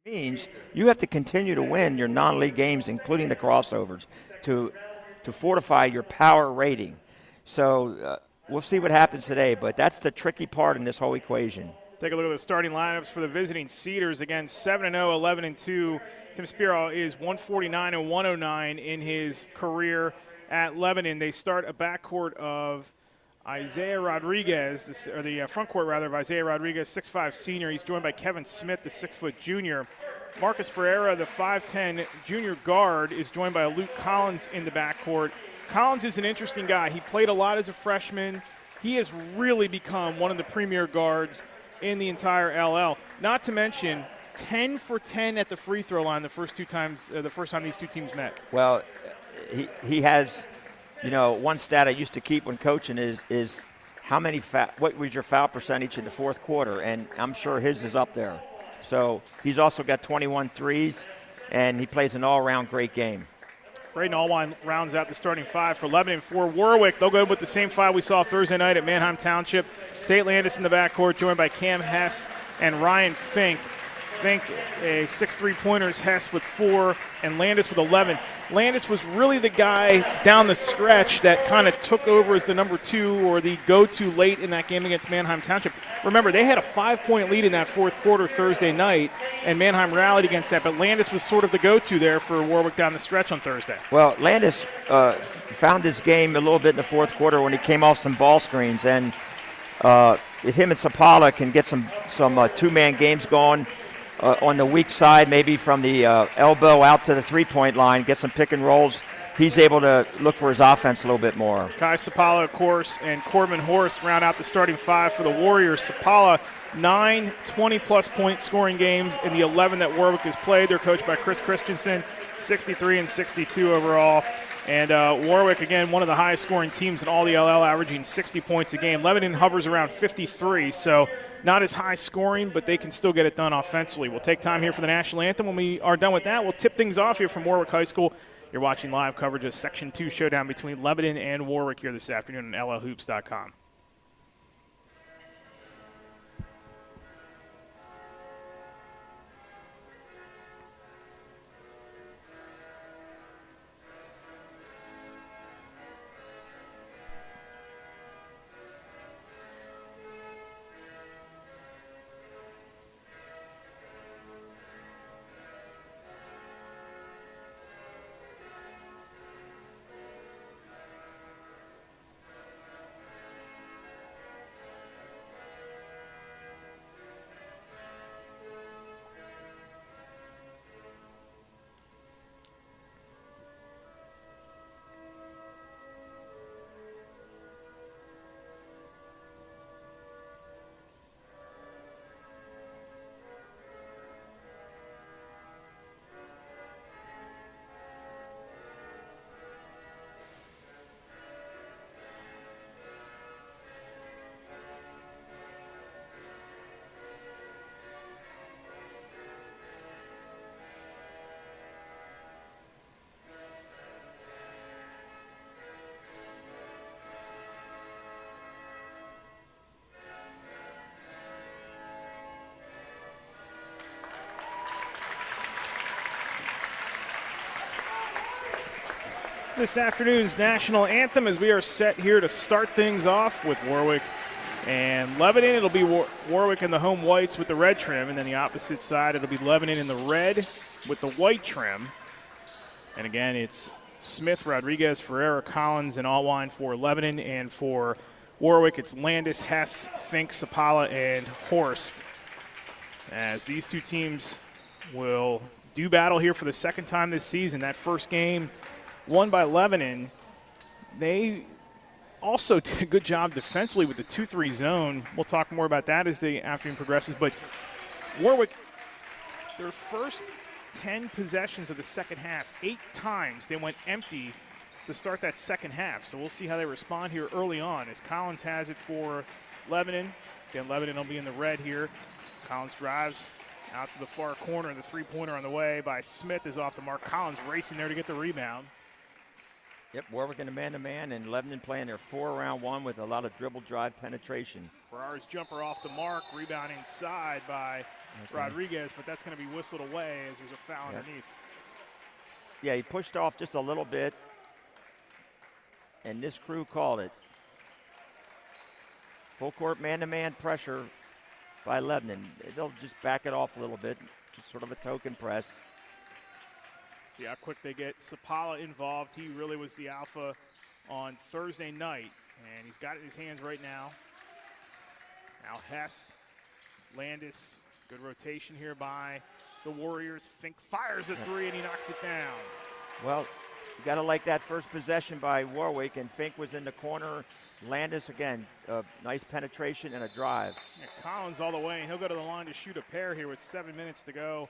Means you have to continue to win your non-league games, including the crossovers, to fortify your power rating. So we'll see what happens today, but that's the tricky part in this whole equation. Take a look at the starting lineups for the visiting Cedars. Again, 7-0, 11-2. Tim Spiro is 149 and 109 in his career at Lebanon. They start a backcourt of Isaiah Rodriguez, the front court rather of Isaiah Rodriguez, 6'5 senior. He's joined by Kevin Smith, the 6' junior. Marcus Ferreira, the 5'10 junior guard, is joined by Luke Collins in the backcourt. Collins is an interesting guy. He played a lot as a freshman. He has really become one of the premier guards in the entire LL. Not to mention 10 for 10 at the free throw line the first time these two teams met. Well, he has, one stat I used to keep when coaching is how many what was your foul percentage in the fourth quarter, and I'm sure his is up there. So he's also got 21 threes, and he plays an all-around great game. Braden Allwine rounds out the starting five for Lebanon. For Warwick, they'll go with the same five we saw Thursday night at Manheim Township. Tate Landis in the backcourt, joined by Cam Hess and Ryan Fink. Fink, a 6 3-pointers, Hess with 4, and Landis with 11. Landis was really the guy down the stretch that kind of took over as the number 2 or the go-to late in that game against Manheim Township. Remember, they had a 5-point lead in that fourth quarter Thursday night, and Manheim rallied against that, but Landis was sort of the go-to there for Warwick down the stretch on Thursday. Well, Landis found his game a little bit in the fourth quarter when he came off some ball screens, and if him and Sapala can get some two-man games going, on the weak side, maybe from the elbow out to the three-point line, get some pick and rolls, he's able to look for his offense a little bit more. Kai Sapala, of course, and Corbin Horst round out the starting five for the Warriors. Sapala, 9 20-plus point scoring games in the 11 that Warwick has played. They're coached by Chris Christensen, 63 and 62 overall. And Warwick, again, one of the highest scoring teams in all the LL, averaging 60 points a game. Lebanon hovers around 53, so not as high scoring, but they can still get it done offensively. We'll take time here for the national anthem. When we are done with that, we'll tip things off here from Warwick High School. You're watching live coverage of Section 2 showdown between Lebanon and Warwick here this afternoon on LLHoops.com. This afternoon's national anthem as we are set here to start things off with Warwick and Lebanon. It'll be Warwick in the home whites with the red trim, and then the opposite side it'll be Lebanon in the red with the white trim. And again, it's Smith, Rodriguez, Ferreira, Collins, and Allwine for Lebanon, and for Warwick it's Landis, Hess, Fink, Sapala, and Horst. As these two teams will do battle here for the second time this season. That first game won by Lebanon. They also did a good job defensively with the 2-3 zone. We'll talk more about that as the afternoon progresses. But Warwick, their first 10 possessions of the second half, 8 times they went empty to start that second half. So we'll see how they respond here early on as Collins has it for Lebanon. Again, Lebanon will be in the red here. Collins drives out to the far corner. The three-pointer on the way by Smith is off the mark. Collins racing there to get the rebound. Yep, Warwick in a man-to-man, and Lebanon playing their 4-around-1 with a lot of dribble drive penetration. Ferrara's jumper off the mark, rebound inside by Rodriguez, but that's going to be whistled away as there's a foul underneath. Yeah, he pushed off just a little bit, and this crew called it. Full court man-to-man pressure by Lebanon. They'll just back it off a little bit, just sort of a token press. See how quick they get Sapala involved. He really was the alpha on Thursday night, and he's got it in his hands right now. Now Hess, Landis, good rotation here by the Warriors. Fink fires a three, and he knocks it down. Well, you got to like that first possession by Warwick, and Fink was in the corner. Landis, again, nice penetration and a drive. Yeah, Collins all the way, and he'll go to the line to shoot a pair here with 7 minutes to go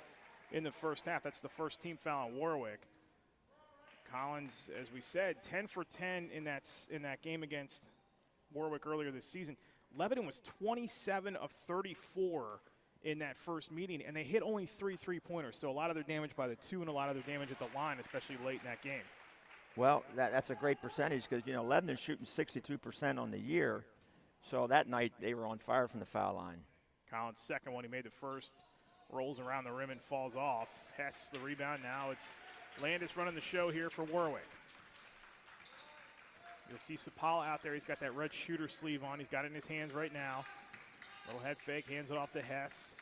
in the first half. That's the first team foul on Warwick. Collins, as we said, 10 for 10 in that game against Warwick earlier this season. Lebanon was 27 of 34 in that first meeting, and they hit only 3 3-pointers. So a lot of their damage by the two and a lot of their damage at the line, especially late in that game. Well, that's a great percentage because, Lebanon's shooting 62% on the year. So that night they were on fire from the foul line. Collins' second one, he made the first, rolls around the rim and falls off. Hess the rebound. Now it's Landis running the show here for Warwick. You'll see Sapala out there. He's got that red shooter sleeve on. He's got it in his hands right now. Little head fake, hands it off to Hess.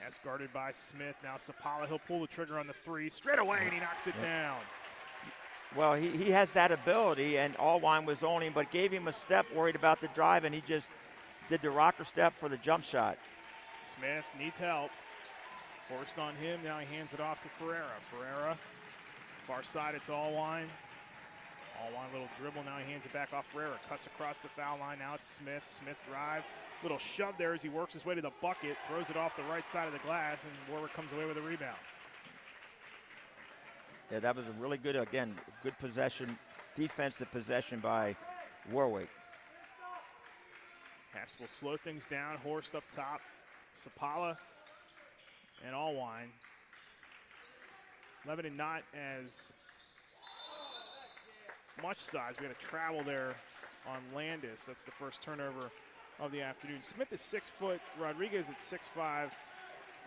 Hess guarded by Smith. Now Sapala, he'll pull the trigger on the three straight away, and he knocks it down. Well, he has that ability, and Allwine was on him, but gave him a step, worried about the drive, and he just did the rocker step for the jump shot. Smith needs help. Forced on him. Now he hands it off to Ferreira. Ferreira, far side, it's Allwine. Allwine, little dribble. Now he hands it back off Ferreira. Cuts across the foul line. Now it's Smith. Smith drives. Little shove there as he works his way to the bucket. Throws it off the right side of the glass, and Warwick comes away with a rebound. Yeah, that was a really good, again, good possession, defensive possession by Warwick. Hess will slow things down. Horst up top. Sapala and Allwine. Lebanon not as much size. We got to travel there on Landis. That's the first turnover of the afternoon. Smith is 6 foot. Rodriguez at 6'5".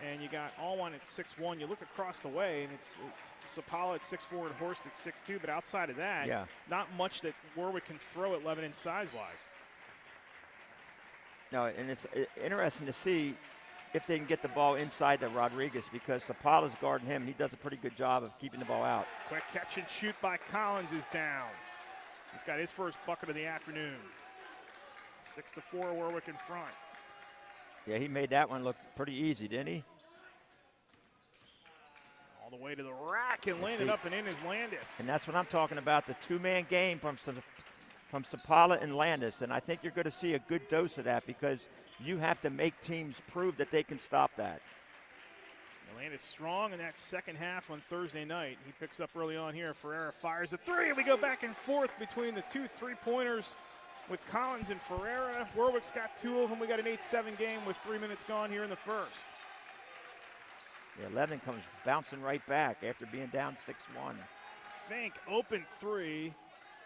And you got Allwine at 6'1". You look across the way, and it's Sapala at 6'4" and Horst at 6'2". But outside of that, not much that Warwick can throw at Lebanon size-wise. No, and it's interesting to see if they can get the ball inside the Rodriguez because Sapala's guarding him, and he does a pretty good job of keeping the ball out. Quick catch and shoot by Collins is down. He's got his first bucket of the afternoon. 6-4, Warwick in front. Yeah, he made that one look pretty easy, didn't he? All the way to the rack and landed up and in is Landis. And that's what I'm talking about, the two-man game from Sapala and Landis. And I think you're going to see a good dose of that because you have to make teams prove that they can stop that. Landis strong in that second half on Thursday night. He picks up early on here. Ferreira fires a three, and we go back and forth between the two three-pointers with Collins and Ferreira. Warwick's got 2 of them. We got an 8-7 game with 3 minutes gone here in the first. Yeah, Lebanon comes bouncing right back after being down 6-1. Fink, open three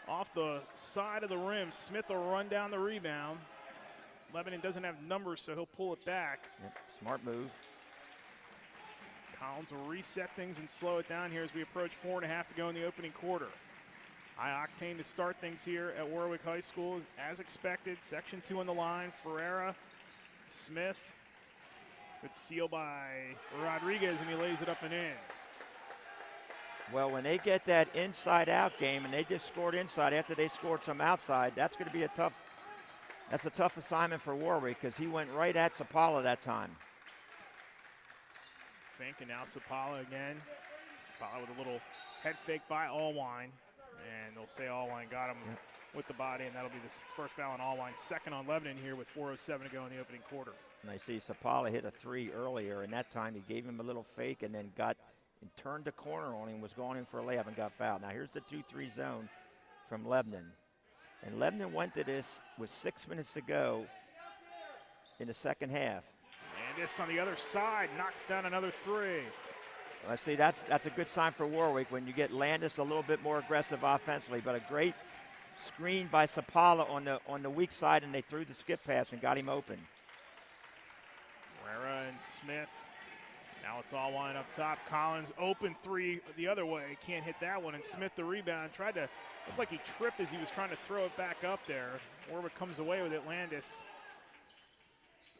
off the side of the rim. Smith will run down the rebound. Lebanon doesn't have numbers, so he'll pull it back. Yep, smart move. Collins will reset things and slow it down here as we approach 4.5 to go in the opening quarter. High octane to start things here at Warwick High School as expected. Section 2 on the line. Ferreira, Smith. Good seal by Rodriguez, and he lays it up and in. Well, when they get that inside-out game and they just scored inside after they scored some outside, that's going to be a tough assignment for Warwick because he went right at Sapala that time. Fink and now Sapala again. Sapala with a little head fake by Allwine. And they'll say Allwine got him with the body, and that'll be the first foul on Allwine. Second on Lebanon here with 4:07 to go in the opening quarter. And I see Sapala hit a three earlier, and that time he gave him a little fake and then turned the corner on him, was going in for a layup and got fouled. Now here's the 2-3 zone from Lebanon. And Lebanon went to this with 6 minutes to go in the second half. And this on the other side knocks down another three. I see that's a good sign for Warwick when you get Landis a little bit more aggressive offensively, but a great screen by Sapala on the weak side, and they threw the skip pass and got him open. Ferreira and Smith Now it's all line up top. Collins open three the other way. Can't hit that one. And Smith the rebound. Tried to, looked like he tripped as he was trying to throw it back up there. Warwick comes away with it. Landis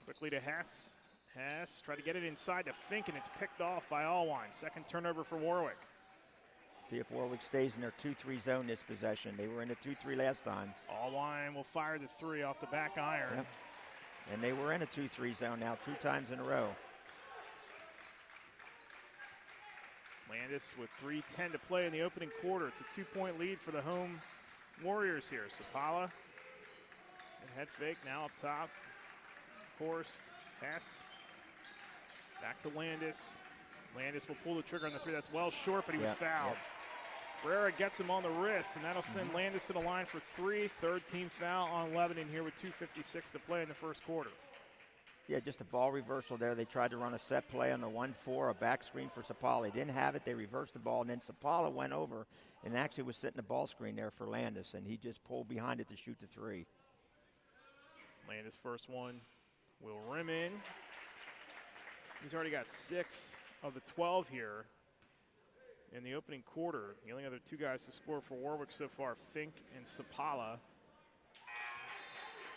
quickly to Hess. Hess tried to get it inside to Fink, and it's picked off by Allwine. Second turnover for Warwick. See if Warwick stays in their 2-3 zone this possession. They were in the 2-3 last time. Allwine will fire the three off the back iron. Yep. And they were in a 2-3 zone now 2 times in a row. Landis with 3:10 to play in the opening quarter. It's a 2-point lead for the home Warriors here. Sapala, head fake, now up top. Horst, Hess, back to Landis. Landis will pull the trigger on the three. That's well short, but he was fouled. Yep. Ferreira gets him on the wrist, and that'll send Landis to the line for three. Third team foul on Lebanon here with 2:56 to play in the first quarter. Yeah, just a ball reversal there. They tried to run a set play on the 1-4, a back screen for Sapala. They didn't have it. They reversed the ball, and then Sapala went over and actually was setting the ball screen there for Landis, and he just pulled behind it to shoot the three. Landis' first one will rim in. He's already got 6 of the 12 here in the opening quarter. The only other 2 guys to score for Warwick so far, Fink and Sapala.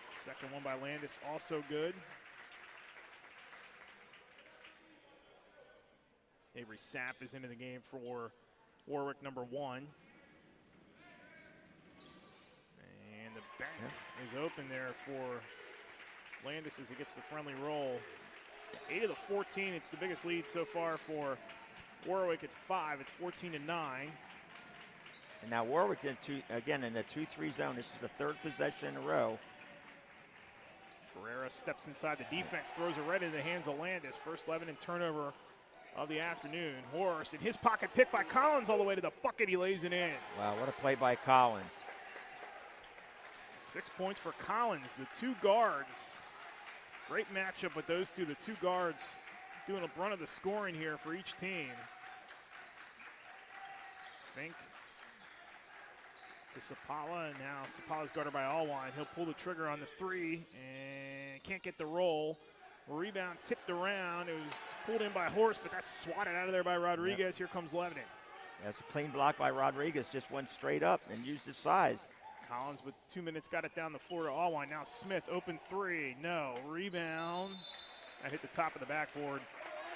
Second one by Landis, also good. Avery Sapp is into the game for Warwick, number 1. And the bank is open there for Landis as he gets the friendly roll. 8 of the 14. It's the biggest lead so far for Warwick at 5. It's 14-9. And now Warwick again in the 2-3 zone. This is the 3rd possession in a row. Ferreira steps inside the defense, throws it right into the hands of Landis. First Lebanon turnover of the afternoon. Horst in his pocket, picked by Collins all the way to the bucket. He lays it in. Wow, what a play by Collins. 6 points for Collins. The 2 guards. Great matchup with those 2. The 2 guards doing a brunt of the scoring here for each team. Fink to Sapala, and now Sapala's guarded by Allwine. He'll pull the trigger on the 3 and can't get the roll. Rebound tipped around. It was pulled in by Horst, but that's swatted out of there by Rodriguez. Here comes Lebanon. That's a clean block by Rodriguez. Just went straight up and used his size. Collins with 2 minutes got it down the floor to Allwine. Now Smith, open 3. No. Rebound. That hit the top of the backboard.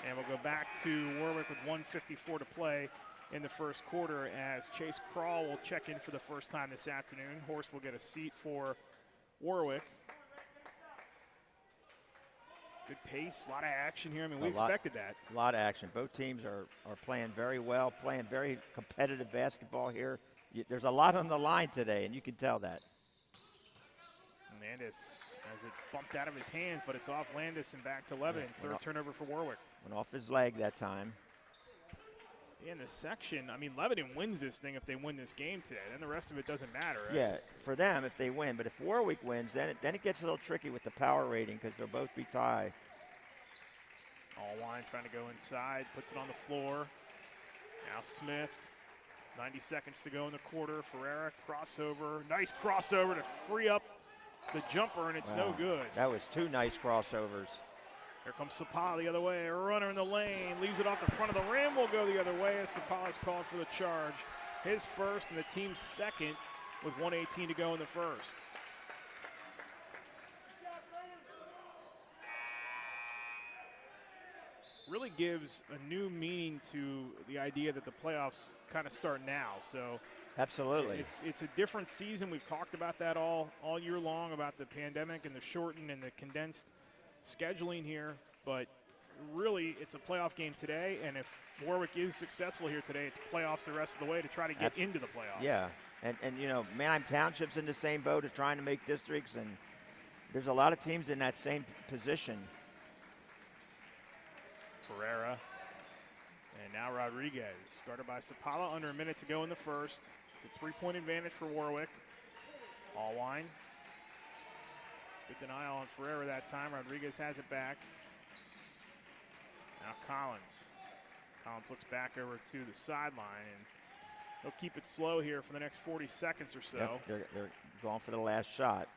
And we'll go back to Warwick with 1:54 to play in the first quarter as Chase Crawl will check in for the first time this afternoon. Horst will get a seat for Warwick. Good pace, a lot of action here. I mean, we expected that. A lot of action. Both teams are playing very well, playing very competitive basketball here. There's a lot on the line today, and you can tell that. Landis has it bumped out of his hands, but it's off Landis and back to Lebanon. Third turnover for Warwick. Went off his leg that time. In the section, I mean, Lebanon wins this thing if they win this game today. Then the rest of it doesn't matter, right? Yeah, for them if they win. But if Warwick wins, then it gets a little tricky with the power rating because they'll both be tied. Allwine trying to go inside, puts it on the floor. Now Smith, 90 seconds to go in the quarter. Ferreira, crossover. Nice crossover to free up the jumper, and it's no good. That was 2 nice crossovers. Here comes Sapala the other way. A runner in the lane. Leaves it off the front of the rim. Will go the other way as Sapala's called for the charge. His first and the team's second with 1:18 to go in the first. Really gives a new meaning to the idea that the playoffs kind of start now. So absolutely, it's a different season. We've talked about that all year long, about the pandemic and the shortened and the condensed scheduling here, but really it's a playoff game today, and if Warwick is successful here today, it's playoffs the rest of the way to try to get into the playoffs. Yeah, and you know, Manheim Township's in the same boat of trying to make districts, and there's a lot of teams in that same position. Ferreira, and now Rodriguez, guarded by Sapala, under a minute to go in the first. It's a 3-point advantage for Warwick. Allwine. Good denial on Ferreira that time. Rodriguez has it back. Now Collins. Collins looks back over to the sideline, and he'll keep it slow here for the next 40 seconds or so. Yep, they're going for the last shot.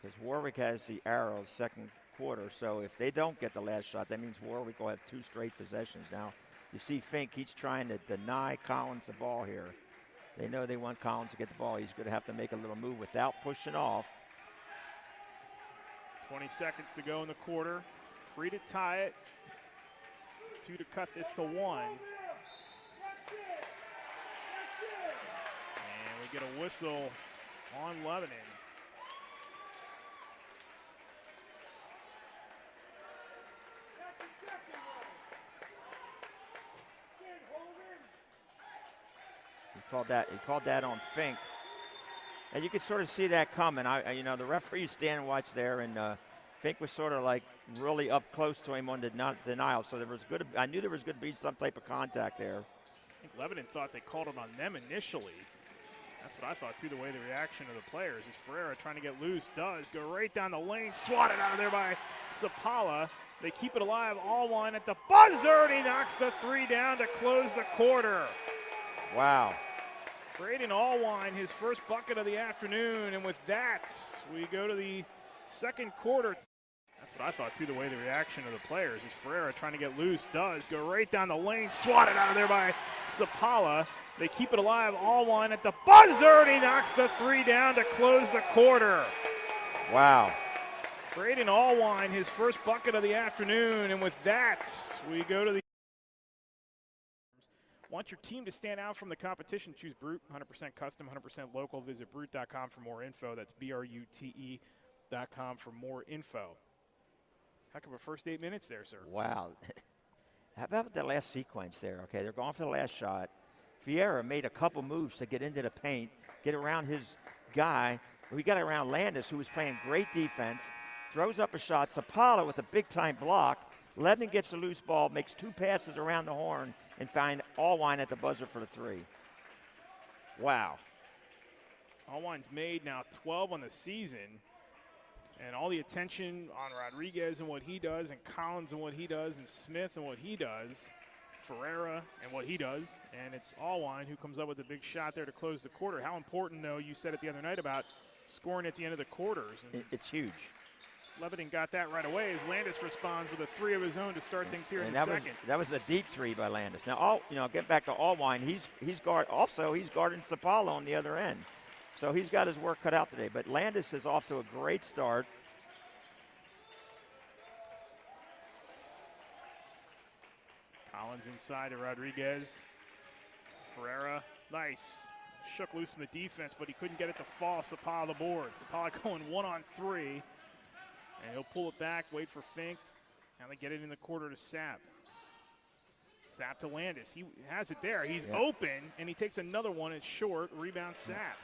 Because Warwick has the arrow second quarter. So if they don't get the last shot, that means Warwick will have 2 straight possessions. Now, you see Fink, he's trying to deny Collins the ball here. They know they want Collins to get the ball. He's going to have to make a little move without pushing off. 20 seconds to go in the quarter. 3 to tie it. 2 to cut this to 1. And we get a whistle on Lebanon. He called that on Fink. And you could sort of see that coming. The referee stand and watch there, and Fink was sort of like really up close to him on the denial. So I knew there was going to be some type of contact there. I think Lebanon thought they called it on them initially. That's what I thought too, the way the reaction of the players is Ferreira trying to get loose, does go right down the lane, swatted out of there by Sapala. They keep it alive, Allwine at the buzzer, and he knocks the 3 down to close the quarter. Wow. Braden Allwine, his first bucket of the afternoon, and with that, we go to the second quarter. That's what I thought too, the way the reaction of the players is Ferreira trying to get loose, does go right down the lane, swatted out of there by Sapala. They keep it alive, Allwine at the buzzer, and he knocks the 3 down to close the quarter. Wow. Braden Allwine, his first bucket of the afternoon, and with that, we go to the. Want your team to stand out from the competition? Choose Brute, 100% custom, 100% local. Visit Brute.com for more info. That's BRUTE.com for more info. Heck of a first 8 minutes there, sir. Wow. How about the last sequence there? Okay, they're going for the last shot. Ferreira made a couple moves to get into the paint, get around his guy. We got around Landis, who was playing great defense, throws up a shot. Sapala with a big-time block. Lebanon gets the loose ball, makes 2 passes around the horn, and find Allwine at the buzzer for the 3. Wow. Allwine's made now 12 on the season, and all the attention on Rodriguez and what he does, and Collins and what he does, and Smith and what he does, Ferreira and what he does, and it's Allwine who comes up with a big shot there to close the quarter. How important, though, you said it the other night about scoring at the end of the quarters. It's huge. Lebanon got that right away as Landis responds with a 3 of his own to start things here in the second. That was a deep 3 by Landis. Now, get back to Allwine. He's guarding Sapala on the other end, so he's got his work cut out today. But Landis is off to a great start. Collins inside to Rodriguez. Ferreira, nice. Shook loose from the defense, but he couldn't get it to fall. Sapala the board. Sapala going 1-on-3. And he'll pull it back, wait for Fink. Now they get it in the quarter to Sapp. Sapp to Landis. He has it there. He's open, and he takes another one. It's short. Rebound Sapp.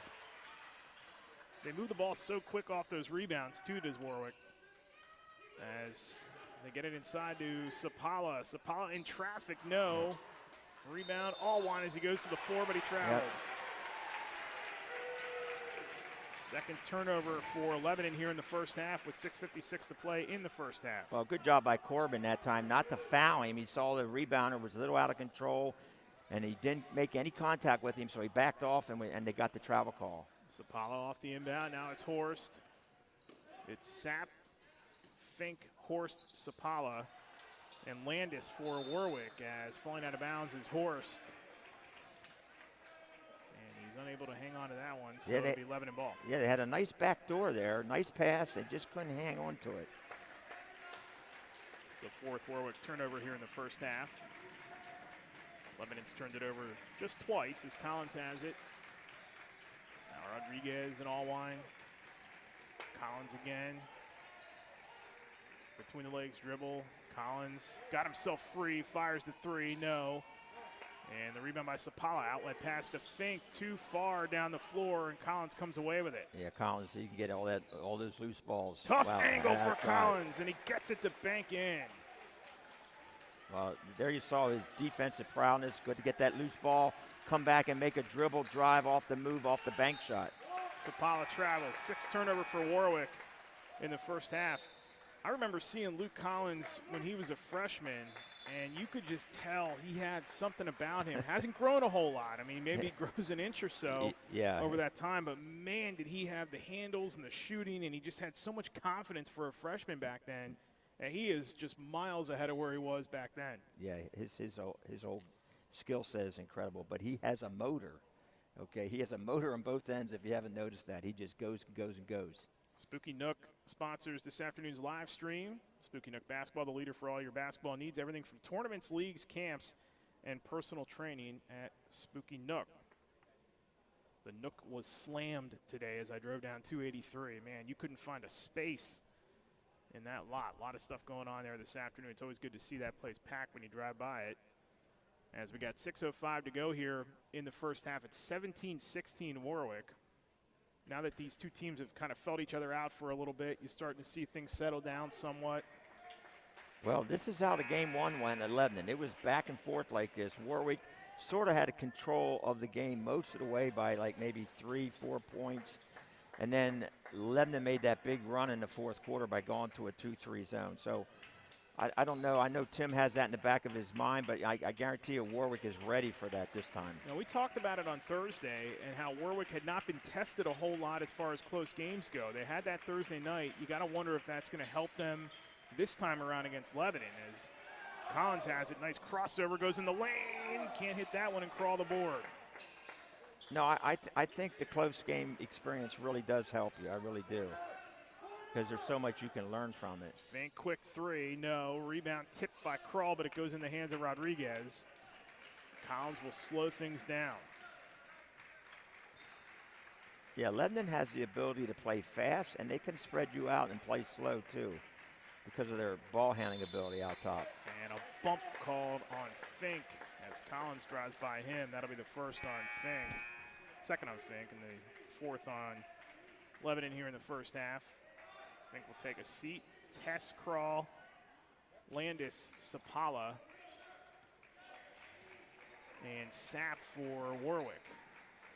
They move the ball so quick off those rebounds, too, does Warwick. As they get it inside to Sapala. Sapala in traffic, no. Rebound, Allwine as he goes to the floor, but he traveled. Yep. Second turnover for Lebanon here in the first half with 6:56 to play in the first half. Well, good job by Corbin that time not to foul him. He saw the rebounder was a little out of control, and he didn't make any contact with him, so he backed off, and they got the travel call. Sapala off the inbound. Now it's Horst. It's Sapp, Fink, Horst, Sapala, and Landis for Warwick as falling out of bounds is Horst. He's unable to hang on to that one, so it'll be Lebanon ball. Yeah, they had a nice back door there, nice pass. They just couldn't hang on to it. It's the 4th Warwick turnover here in the first half. Lebanon's turned it over just twice as Collins has it. Now Rodriguez and Allwine. Collins again. Between the legs dribble. Collins got himself free, fires the 3, no. And the rebound by Sapala, outlet pass to Fink, too far down the floor, and Collins comes away with it. Yeah, Collins, he can get all those loose balls. Tough angle for Collins, and he gets it to bank in. Well, there you saw his defensive prowess. Good to get that loose ball, come back and make a dribble drive off the move, off the bank shot. Sapala travels. 6th turnover for Warwick in the first half. I remember seeing Luke Collins when he was a freshman, and you could just tell he had something about him. Hasn't grown a whole lot. I mean, maybe he grows an inch or so over that time, but man, did he have the handles and the shooting, and he just had so much confidence for a freshman back then. And he is just miles ahead of where he was back then. Yeah, his old skill set is incredible, but he has a motor. Okay, he has a motor on both ends. If you haven't noticed that, he just goes and goes and goes. Spooky Nook sponsors this afternoon's live stream. Spooky Nook Basketball, the leader for all your basketball needs. Everything from tournaments, leagues, camps, and personal training at Spooky Nook. The Nook was slammed today as I drove down 283. Man, you couldn't find a space in that lot. A lot of stuff going on there this afternoon. It's always good to see that place packed when you drive by it. As we got 6:05 to go here in the first half, it's 17-16 Warwick. Now that these two teams have kind of felt each other out for a little bit, you're starting to see things settle down somewhat. Well, this is how the game one went at Lebanon. It was back and forth like this. Warwick sort of had a control of the game most of the way by like maybe 3-4 points. And then Lebanon made that big run in the fourth quarter by going to a 2-3 zone. So I don't know. I know Tim has that in the back of his mind, but I guarantee you Warwick is ready for that this time. Now, we talked about it on Thursday and how Warwick had not been tested a whole lot as far as close games go. They had that Thursday night. You got to wonder if that's going to help them this time around against Lebanon. As Collins has it, nice crossover, goes in the lane. Can't hit that one and crawl the board. No, I think the close game experience really does help you. I really do. Because there's so much you can learn from it. Fink, quick three, no. Rebound tipped by Krull, but it goes in the hands of Rodriguez. Collins will slow things down. Yeah, Lebanon has the ability to play fast, and they can spread you out and play slow too because of their ball handling ability out top. And a bump called on Fink as Collins drives by him. That'll be the first on Fink. Second on Fink, and the fourth on Lebanon here in the first half. Fink will take a seat. Tess, Krull, Landis, Sapala, and Sapp for Warwick.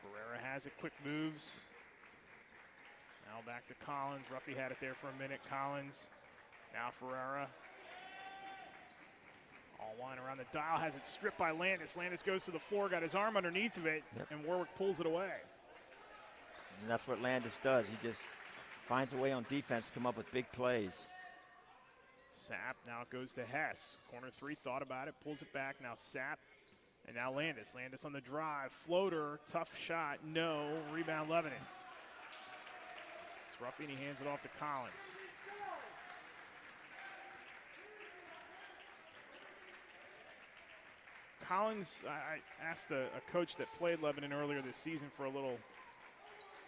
Ferreira has it, quick moves. Now back to Collins. Ruffy had it there for a minute. Collins, now Ferreira. All line around the dial, has it stripped by Landis. Landis goes to the floor, got his arm underneath of it, and Warwick pulls it away. And that's what Landis does. He just finds a way on defense to come up with big plays. Sapp now goes to Hess. Corner three, thought about it, pulls it back. Now Sapp, and now Landis. Landis on the drive, floater, tough shot, no. Rebound Lebanon. It's Ruffy, and he hands it off to Collins. Collins, I asked a coach that played Lebanon earlier this season for a little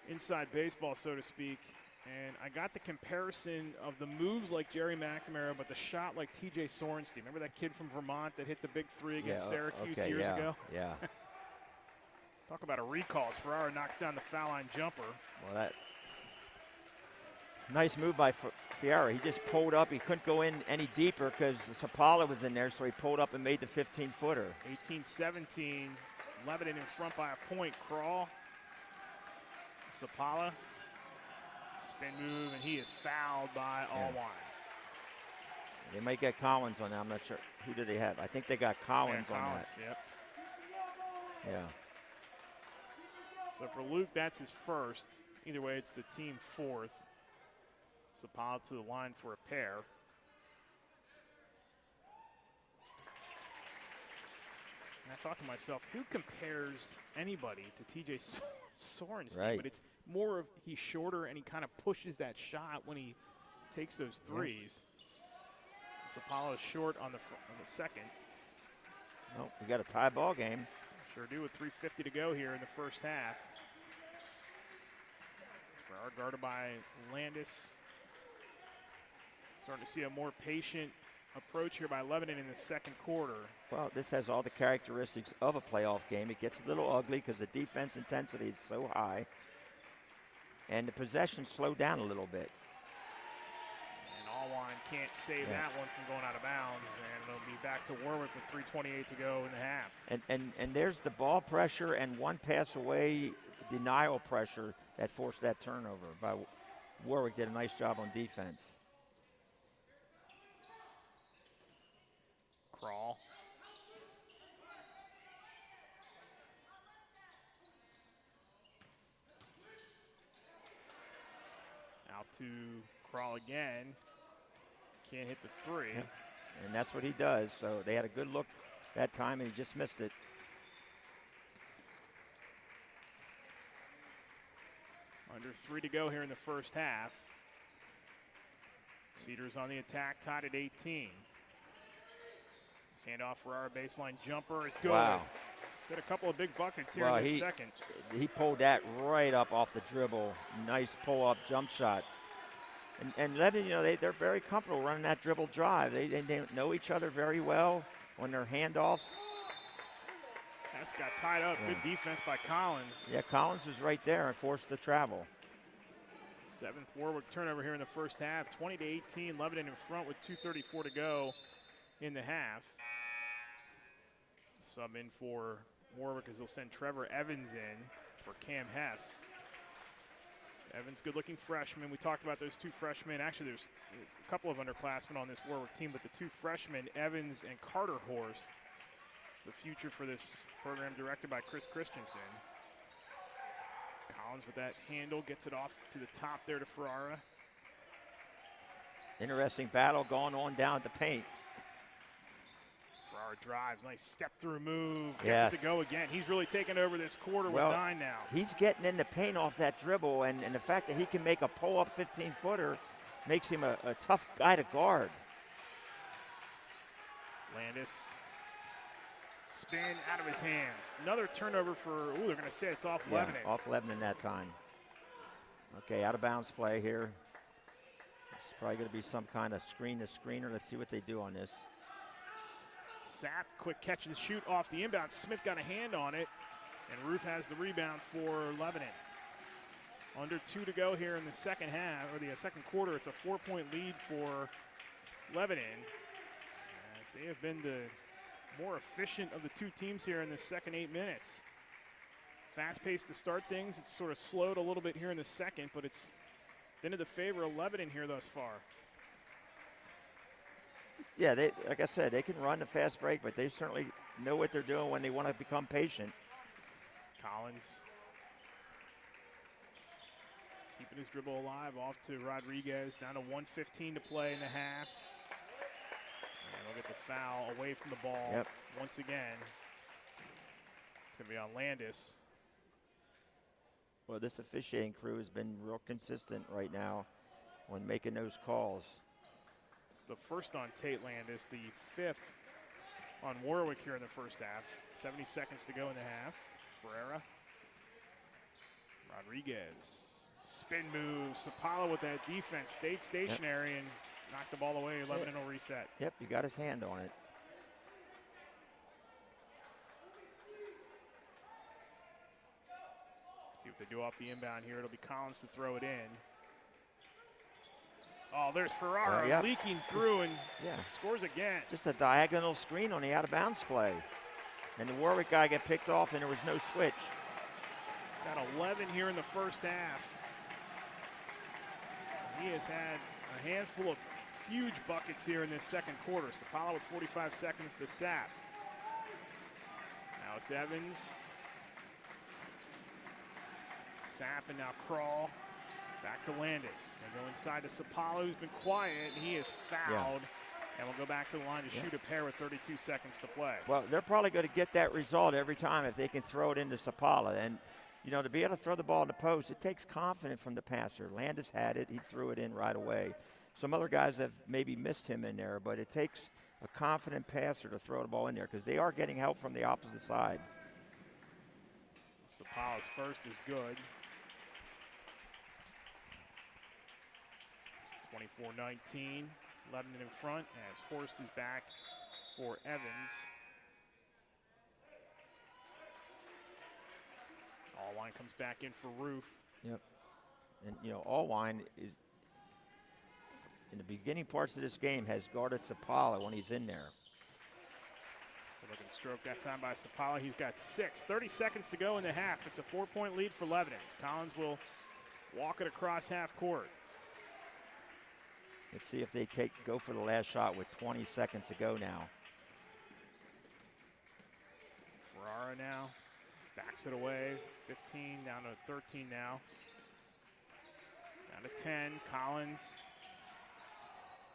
inside baseball, so to speak, and I got the comparison of the moves like Jerry McNamara, but the shot like T.J. Sorenstein. Remember that kid from Vermont that hit the big three against Syracuse years ago? Yeah. Talk about a recall as Ferrara knocks down the foul line jumper. Well, that nice move by Fiera. He just pulled up. He couldn't go in any deeper because Sapala was in there, so he pulled up and made the 15-footer. 18-17, Lebanon in front by a point. Krull, Sapala, spin move, and he is fouled by Allwine. They might get Collins on that. I'm not sure. Who did they have? I think they got Collins on that. Yep. Yeah. So for Luke, that's his first. Either way, it's the team fourth. Sapala to the line for a pair. And I thought to myself, who compares anybody to T.J. Sorenstein? Right. But it's more of he's shorter and he kind of pushes that shot when he takes those threes. Yeah. Sapala is short on the second. Well, we got a tie ball game. Sure do, with 3:50 to go here in the first half. It's Ferrara guarded by Landis. Starting to see a more patient approach here by Lebanon in the second quarter. Well, this has all the characteristics of a playoff game. It gets a little ugly because the defense intensity is so high. And the possession slowed down a little bit. And Allwine can't save that one from going out of bounds. And it'll be back to Warwick with 3:28 to go in the half. And there's the ball pressure and one pass away denial pressure that forced that turnover. By Warwick did a nice job on defense. Krull. Out to Krull again. Can't hit the three. Yeah. And that's what he does. So they had a good look that time, and he just missed it. Under 3 to go here in the first half. Cedars on the attack, tied at 18. Handoff for our baseline jumper is good. Wow. He's had a couple of big buckets here in the second. He pulled that right up off the dribble. Nice pull-up jump shot. And Lebanon, they're very comfortable running that dribble drive. They know each other very well on their handoffs. That's got tied up. Yeah. Good defense by Collins. Yeah, Collins was right there and forced the travel. 7th Warwick turnover here in the first half. 20 to 18. Lebanon in front with 2:34 to go in the half. Sub in for Warwick as they'll send Trevor Evans in for Cam Hess. Evans, good-looking freshman. We talked about those 2 freshmen. Actually, there's a couple of underclassmen on this Warwick team, but the 2 freshmen, Evans and Carter Horst, the future for this program directed by Chris Christensen. Collins with that handle, gets it off to the top there to Ferrara. Interesting battle going on down at the paint. Ferrara drives, nice step-through move, gets it to go again. He's really taken over this quarter with 9 now. He's getting in the paint off that dribble, and the fact that he can make a pull-up 15-footer makes him a tough guy to guard. Landis, spin out of his hands. Another turnover for, they're going to say it's off Lebanon. Off Lebanon that time. Okay, out of bounds play here. It's probably going to be some kind of screen-to-screener. Let's see what they do on this. Sapp, quick catch and shoot off the inbound. Smith got a hand on it, and Ruth has the rebound for Lebanon. Under 2 to go here in the second half, or the second quarter. It's a 4-point lead for Lebanon, as they have been the more efficient of the 2 teams here in the second 8 minutes. Fast pace to start things. It's sort of slowed a little bit here in the second, but it's been to the favor of Lebanon here thus far. Yeah, like I said, they can run the fast break, but they certainly know what they're doing when they want to become patient. Collins keeping his dribble alive, off to Rodriguez, down to 1:15 to play in the half. And they'll get the foul away from the ball once again. It's going to be on Landis. Well, this officiating crew has been real consistent right now when making those calls. The first on Tate Landis, the 5th on Warwick here in the first half. 70 seconds to go in the half. Ferreira. Rodriguez. Spin move. Sapala with that defense. Stayed stationary and knocked the ball away. Lebanon will reset. Yep, he got his hand on it. See what they do off the inbound here. It'll be Collins to throw it in. Oh, there's Ferrara leaking through and scores again. Just a diagonal screen on the out-of-bounds play. And the Warwick guy got picked off, and there was no switch. He's got 11 here in the first half. He has had a handful of huge buckets here in this second quarter. Sapala with 45 seconds to Sapp. Now it's Evans. Sapp and now Crawl. Back to Landis. They go inside to Sapala, who's been quiet. He is fouled. And we'll go back to the line to shoot a pair with 32 seconds to play. Well, they're probably going to get that result every time if they can throw it into Sapala. And, to be able to throw the ball in the post, it takes confidence from the passer. Landis had it. He threw it in right away. Some other guys have maybe missed him in there, but it takes a confident passer to throw the ball in there because they are getting help from the opposite side. Sapala's first is good. 24-19, Lebanon in front as Horst is back for Evans. Allwine comes back in for Roof. Yep. And, Allwine is, in the beginning parts of this game, has guarded Sapala when he's in there. Good looking stroke that time by Sapala. He's got 6. 30 seconds to go in the half. It's a 4-point lead for Lebanon. Collins will walk it across half court. Let's see if they go for the last shot with 20 seconds to go now. Ferrara now backs it away. 15 down to 13 now. Down to 10. Collins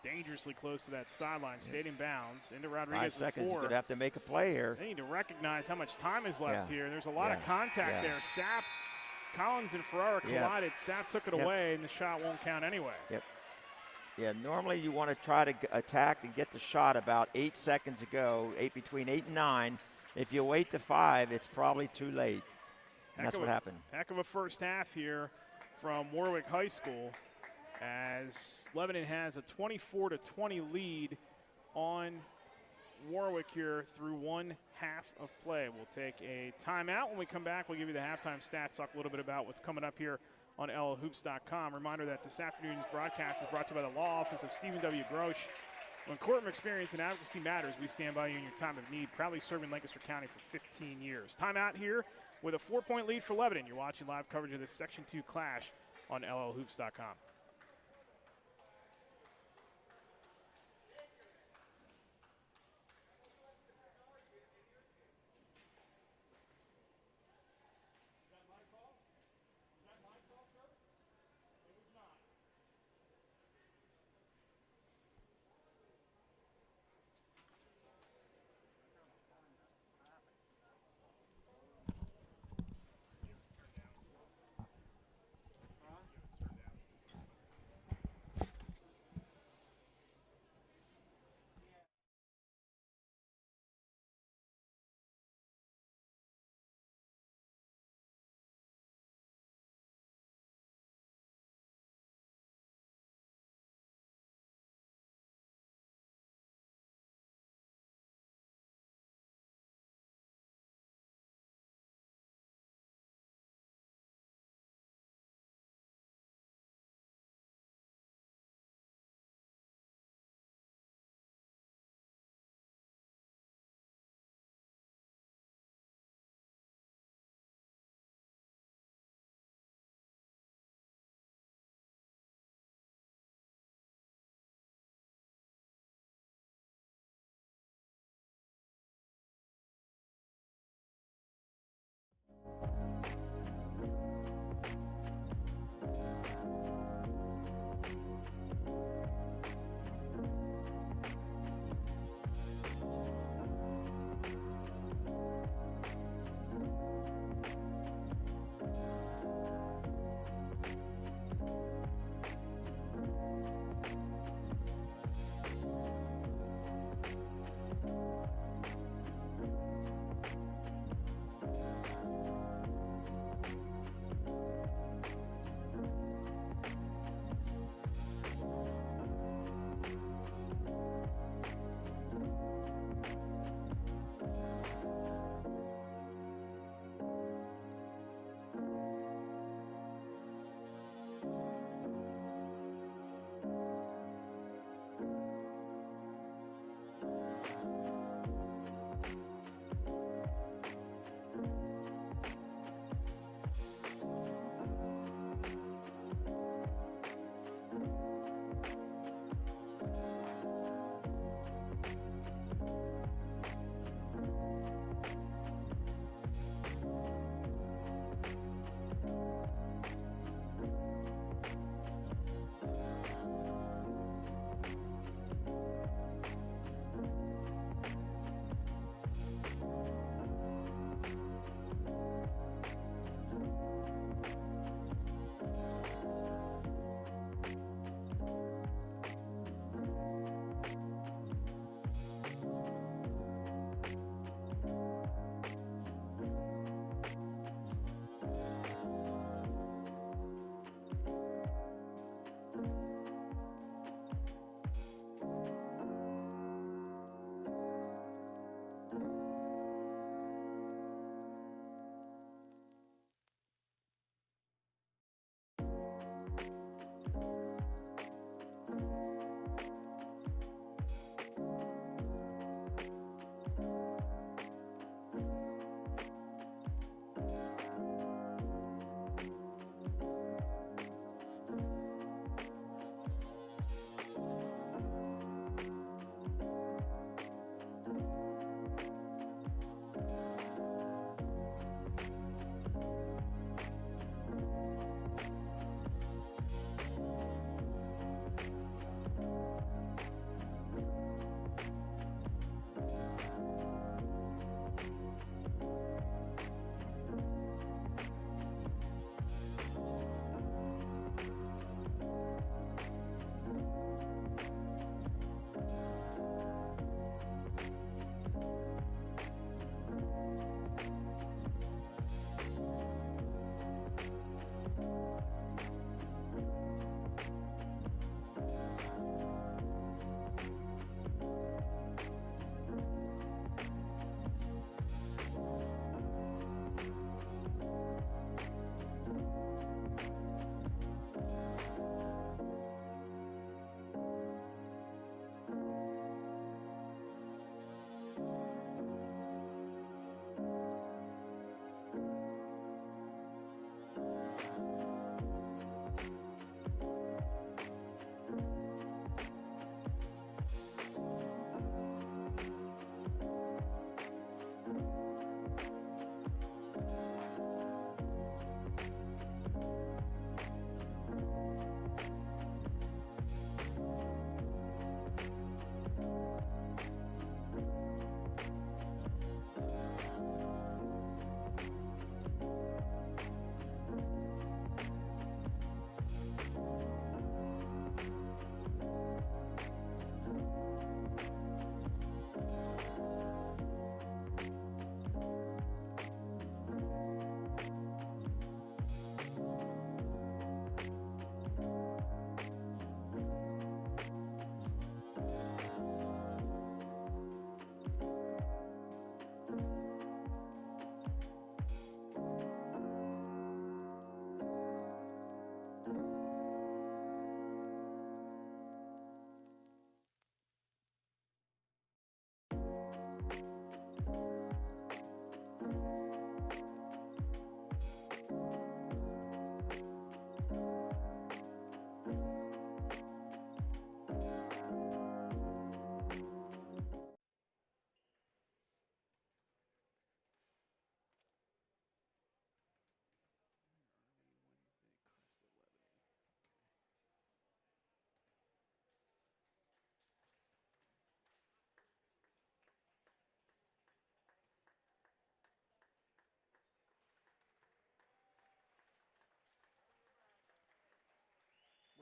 dangerously close to that sideline, stayed in bounds, into 5 Rodriguez with seconds. 4. You're going to have to make a play here. They need to recognize how much time is left Yeah. here. There's a lot of Yeah. contact Yeah. there. Sapp, Collins, and Ferrara collided. Sapp took it away, and the shot won't count anyway. Yep. Yeah, normally you want to try to attack and get the shot about 8 seconds ago, between 8 and 9. If you wait to 5, it's probably too late. And that's what happened. Heck of a first half here from Warwick High School, as Lebanon has a 24-20 lead on Warwick here through 1 half of play. We'll take a timeout. When we come back, we'll give you the halftime stats, talk a little bit about what's coming up here on LLHoops.com. Reminder that this afternoon's broadcast is brought to you by the law office of Stephen W. Grosh. When courtroom experience and advocacy matters, we stand by you in your time of need. Proudly serving Lancaster County for 15 years. Timeout here with a 4-point lead for Lebanon. You're watching live coverage of this Section 2 clash on LLHoops.com.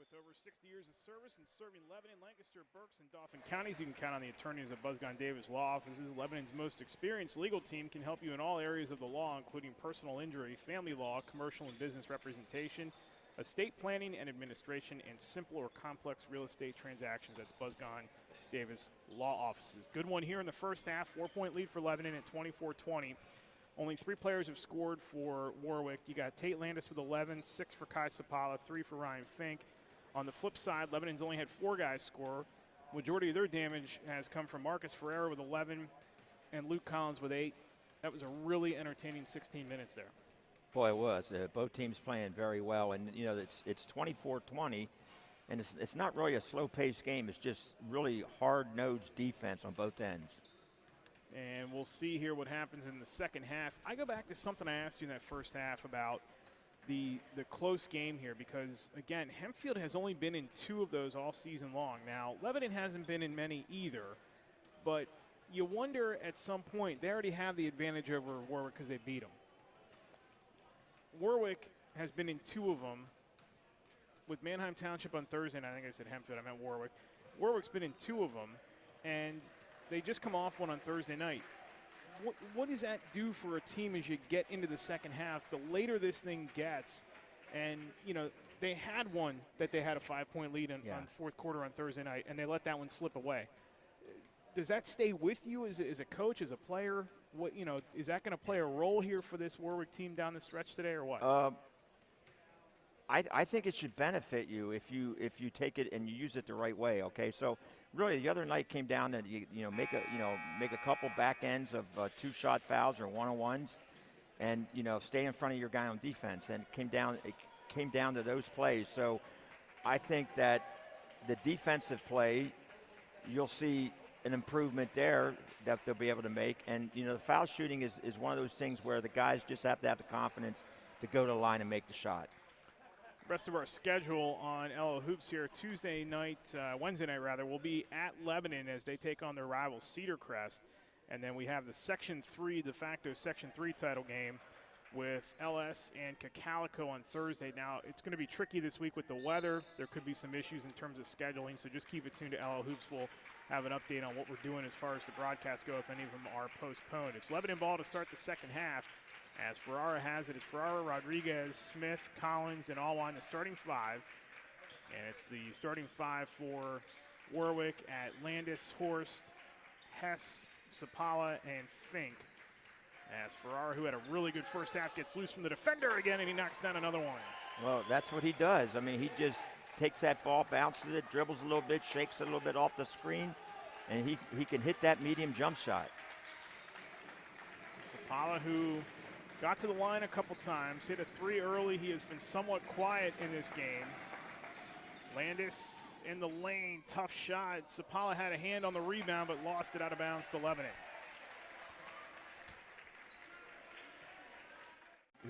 With over 60 years of service in serving Lebanon, Lancaster, Berks, and Dauphin counties, you can count on the attorneys of Busgone Davis Law Offices. Lebanon's most experienced legal team can help you in all areas of the law, including personal injury, family law, commercial and business representation, estate planning and administration, and simple or complex real estate transactions. That's Busgone Davis Law Offices. Good one here in the first half. 4-point lead for Lebanon at 24-20. Only 3 players have scored for Warwick. You got Tate Landis with 11, 6 for Kai Sapala, 3 for Ryan Fink. On the flip side, Lebanon's only had 4 guys score. Majority of their damage has come from Marcus Ferreira with 11 and Luke Collins with 8. That was a really entertaining 16 minutes there. Boy, it was. Both teams playing very well, and it's 24-20, and it's not really a slow-paced game. It's just really hard-nosed defense on both ends. And we'll see here what happens in the second half. I go back to something I asked you in that first half about the close game here because, again, Hempfield has only been in 2 of those all season long. Now, Lebanon hasn't been in many either, but you wonder at some point, they already have the advantage over Warwick because they beat them. Warwick has been in 2 of them with Manheim Township on Thursday, and I think I said Hempfield, I meant Warwick. Warwick's been in 2 of them, and they just come off one on Thursday night. What does that do for a team as you get into the second half? The later this thing gets, and, they had one that they had a 5-point lead on fourth quarter on Thursday night, and they let that one slip away. Does that stay with you as a coach, as a player? Is that going to play a role here for this Warwick team down the stretch today, or what? I think it should benefit you if you take it and you use it the right way. Okay, so really the other night came down to make a couple back ends of 2-shot fouls or 1-on-1s, and stay in front of your guy on defense. And it came down to those plays. So I think that the defensive play, you'll see an improvement there that they'll be able to make. And the foul shooting is one of those things where the guys just have to have the confidence to go to the line and make the shot. Rest of our schedule on LO Hoops here Wednesday night will be at Lebanon as they take on their rival Cedar Crest. And then we have the de facto Section 3 title game with LS and Cacalico on Thursday. Now, it's going to be tricky this week with the weather. There could be some issues in terms of scheduling, so just keep it tuned to LO Hoops. We'll have an update on what we're doing as far as the broadcasts go if any of them are postponed. It's Lebanon ball to start the second half. As Ferrara has it, it's Ferrara, Rodriguez, Smith, Collins, and Allwine, the starting 5. And it's the starting 5 for Warwick at Landis, Horst, Hess, Sapala, and Fink. As Ferrara, who had a really good first half, gets loose from the defender again, and he knocks down another one. Well, that's what he does. I mean, he just takes that ball, bounces it, dribbles a little bit, shakes it a little bit off the screen, and he can hit that medium jump shot. Sapala, who got to the line a couple times, hit a 3 early. He has been somewhat quiet in this game. Landis in the lane, tough shot. Sapala had a hand on the rebound, but lost it out of bounds to Lebanon.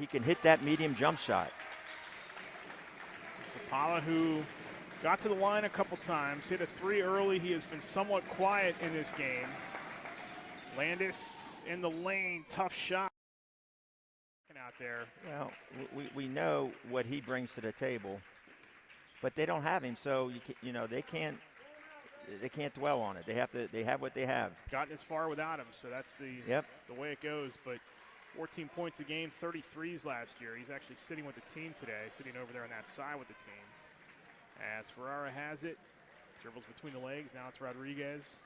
He can hit that medium jump shot. Sapala, who got to the line a couple times, hit a 3 early. He has been somewhat quiet in this game. Landis in the lane, tough shot. Out there. Well, we know what he brings to the table, but they don't have him, so they can't dwell on it. They have what they have. Gotten as far without him, so that's the way it goes. But 14 points a game, 33s last year. He's actually sitting with the team today, sitting over there on that side with the team. As Ferrara has it, dribbles between the legs. Now it's Rodriguez.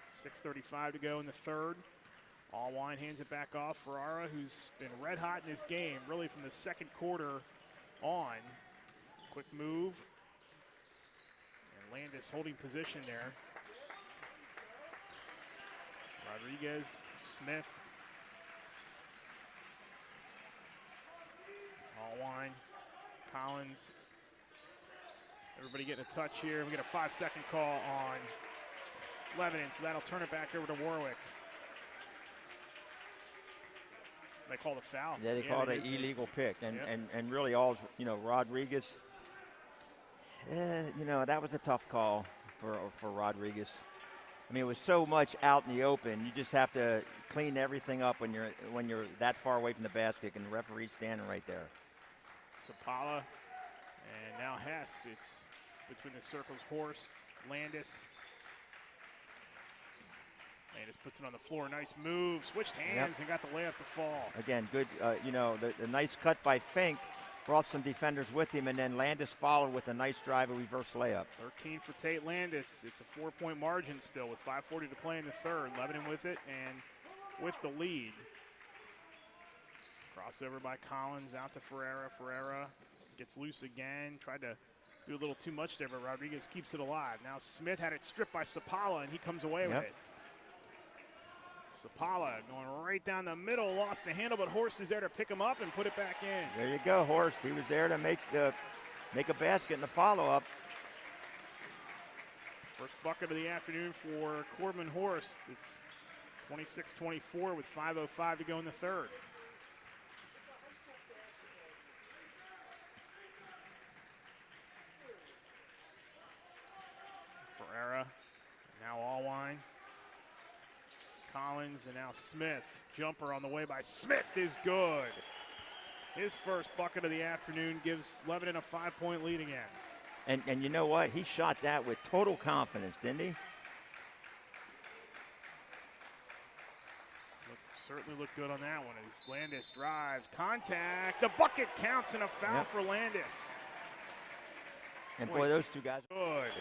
6:35 to go in the third. Allwine hands it back off. Ferrara, who's been red hot in this game, really from the second quarter on. Quick move. And Landis holding position there. Rodriguez, Smith. Allwine, Collins. Everybody getting a touch here. We get a 5-second call on Lebanon, so that'll turn it back over to Warwick. They called a foul. Yeah, they called it an illegal pick. And really all, Rodriguez, that was a tough call for Rodriguez. I mean, it was so much out in the open. You just have to clean everything up when you're that far away from the basket and the referee's standing right there. Sapala and now Hess. It's between the circles. Horst, Landis. Landis puts it on the floor. Nice move. Switched hands and got the layup to fall. Again, good. The nice cut by Fink brought some defenders with him, and then Landis followed with a nice drive, a reverse layup. 13 for Tate Landis. It's a 4-point margin still with 5:40 to play in the third. Lebanon with it and with the lead. Crossover by Collins out to Ferreira. Ferreira gets loose again. Tried to do a little too much there, but Rodriguez keeps it alive. Now Smith had it stripped by Sapala, and he comes away with it. Sapala going right down the middle, lost the handle, but Horst is there to pick him up and put it back in. There you go, Horst. He was there to make a basket in the follow-up. First bucket of the afternoon for Corbin Horst. It's 26-24 with 5:05 to go in the third. Ferreira, now Allwine. Collins and now Smith. Jumper on the way by Smith is good. His first bucket of the afternoon gives Lebanon a 5-point lead again. And you know what? He shot that with total confidence, didn't he? Certainly looked good on that one as Landis drives. Contact. The bucket counts and a foul for Landis. And boy, those two guys. Good.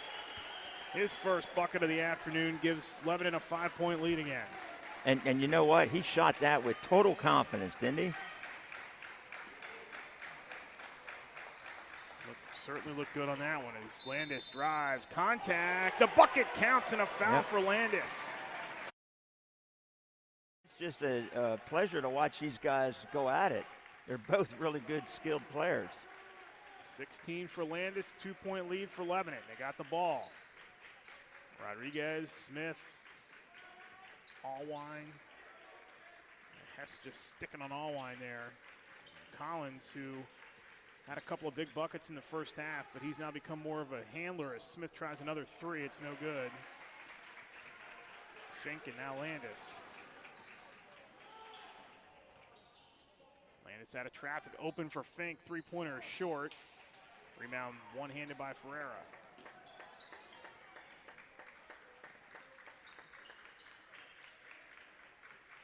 His first bucket of the afternoon gives Lebanon a 5-point lead again. And you know what? He shot that with total confidence, didn't he? Certainly looked good on that one as Landis drives. Contact. The bucket counts and a foul for Landis. It's just a pleasure to watch these guys go at it. They're both really good, skilled players. 16 for Landis, 2-point lead for Lebanon. They got the ball. Rodriguez, Smith, Allwine. Hess just sticking on Allwine there. Collins, who had a couple of big buckets in the first half, but he's now become more of a handler as Smith tries another three. It's no good. Fink and now Landis. Landis out of traffic, open for Fink. Three-pointer short. Rebound one-handed by Ferreira.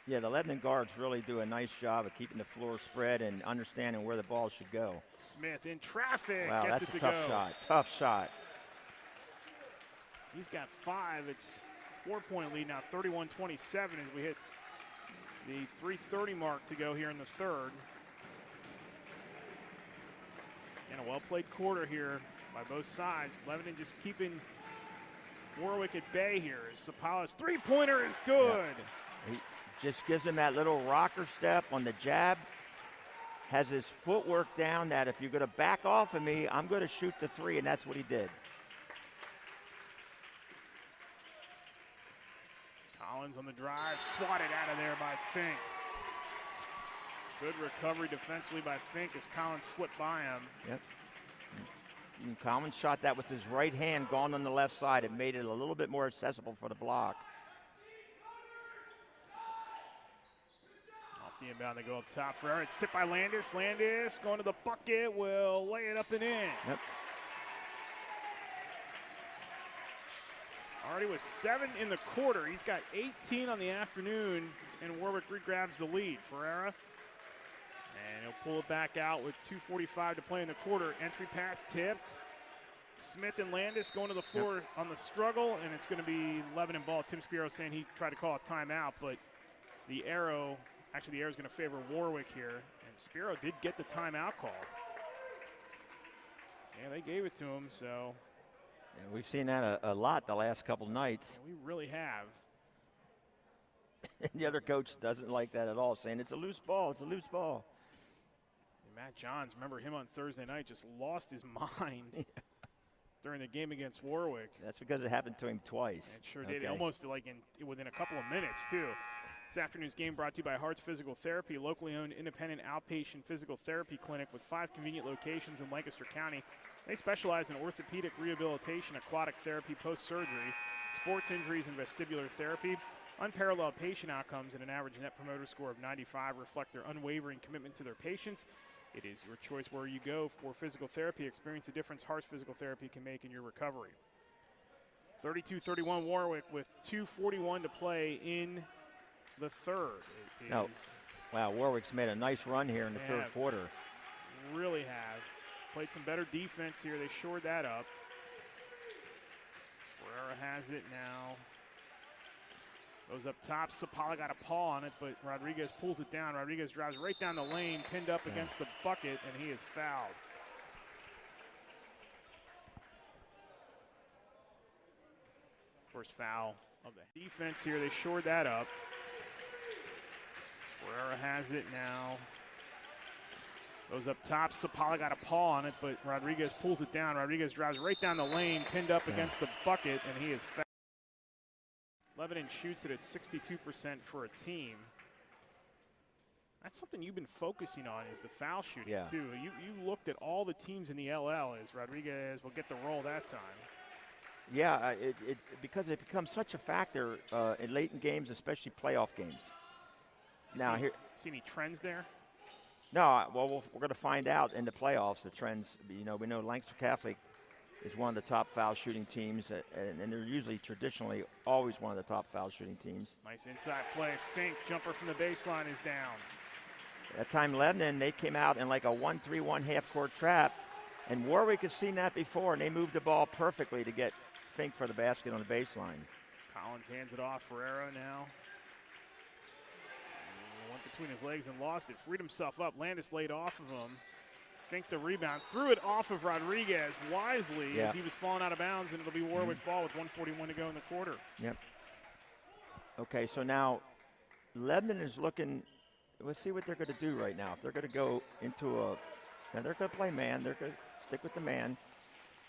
Yeah, the Lebanon guards really do a nice job of keeping the floor spread and understanding where the ball should go. Smith in traffic. Wow, gets that's it a to tough go. shot. Tough shot. He's got 5. It's 4-point lead now, 31-27 as we hit the 3:30 mark to go here in the third. And a well-played quarter here by both sides. Lebanon just keeping Warwick at bay here as Sapala's three-pointer is good. He just gives him that little rocker step on the jab. Has his footwork down that if you're going to back off of me, I'm going to shoot the three, and that's what he did. Collins on the drive, swatted out of there by Fink. Good recovery defensively by Fink as Collins slipped by him. Yep. And Collins shot that with his right hand gone on the left side. It made it a little bit more accessible for the block. Off the inbound, they go up top. Ferreira, it's tipped by Landis. Landis going to the bucket, will lay it up and in. Yep. Already with 7 in the quarter. He's got 18 on the afternoon, and Warwick regrabs the lead. Ferreira, and he'll pull it back out with 2:45 to play in the quarter. Entry pass tipped. Smith and Landis going to the floor on the struggle, and it's going to be Lebanon ball. Tim Spiro saying he tried to call a timeout, but the arrow is going to favor Warwick here, and Spiro did get the timeout call. Yeah, they gave it to him, so. Yeah, we've seen that a lot the last couple nights. Yeah, we really have. And the other coach doesn't like that at all, saying it's a loose ball, it's a loose ball. And Matt Johns, remember him on Thursday night, just lost his mind during the game against Warwick. That's because it happened to him twice. It sure did, almost like within a couple of minutes, too. This afternoon's game brought to you by Hearts Physical Therapy, locally owned independent outpatient physical therapy clinic with 5 convenient locations in Lancaster County. They specialize in orthopedic rehabilitation, aquatic therapy, post-surgery, sports injuries, and vestibular therapy. Unparalleled patient outcomes and an average net promoter score of 95 reflect their unwavering commitment to their patients. It is your choice where you go for physical therapy. Experience the difference Hearts Physical Therapy can make in your recovery. 32-31 Warwick with 2:41 to play in the third. Wow, Warwick's made a nice run here in the third quarter. Really have. Played some better defense here. They shored that up. Ferreira has it now. Goes up top. Sapala got a paw on it, but Rodriguez pulls it down. Rodriguez drives right down the lane, pinned up against the bucket, and he is fouled. First foul of the defense here. They shored that up. Ferreira has it now. Goes up top. Sapala got a paw on it, but Rodriguez pulls it down. Rodriguez drives right down the lane, pinned up against the bucket, and he is fouled. Lebanon shoots it at 62% for a team. That's something you've been focusing on, is the foul shooting, too. You looked at all the teams in the LL as Rodriguez will get the roll that time. Yeah, because it becomes such a factor in late in games, especially playoff games. See any trends there? No, well, we're going to find out in the playoffs the trends. We know Lancaster Catholic is one of the top foul shooting teams, and they're usually traditionally always one of the top foul shooting teams. Nice inside play. Fink jumper from the baseline is down. That time Lebanon, they came out in like a 1-3-1 half-court trap, and Warwick has seen that before, and they moved the ball perfectly to get Fink for the basket on the baseline. Collins hands it off. Ferreira now. Went between his legs and lost it. Freed himself up. Landis laid off of him. Fink the rebound. Threw it off of Rodriguez wisely as he was falling out of bounds, and it'll be Warwick ball with 1:41 to go in the quarter. Yep. Okay, so now Lebanon is looking. Let's see what they're going to do right now. If they're going to go into now they're going to play man. They're going to stick with the man.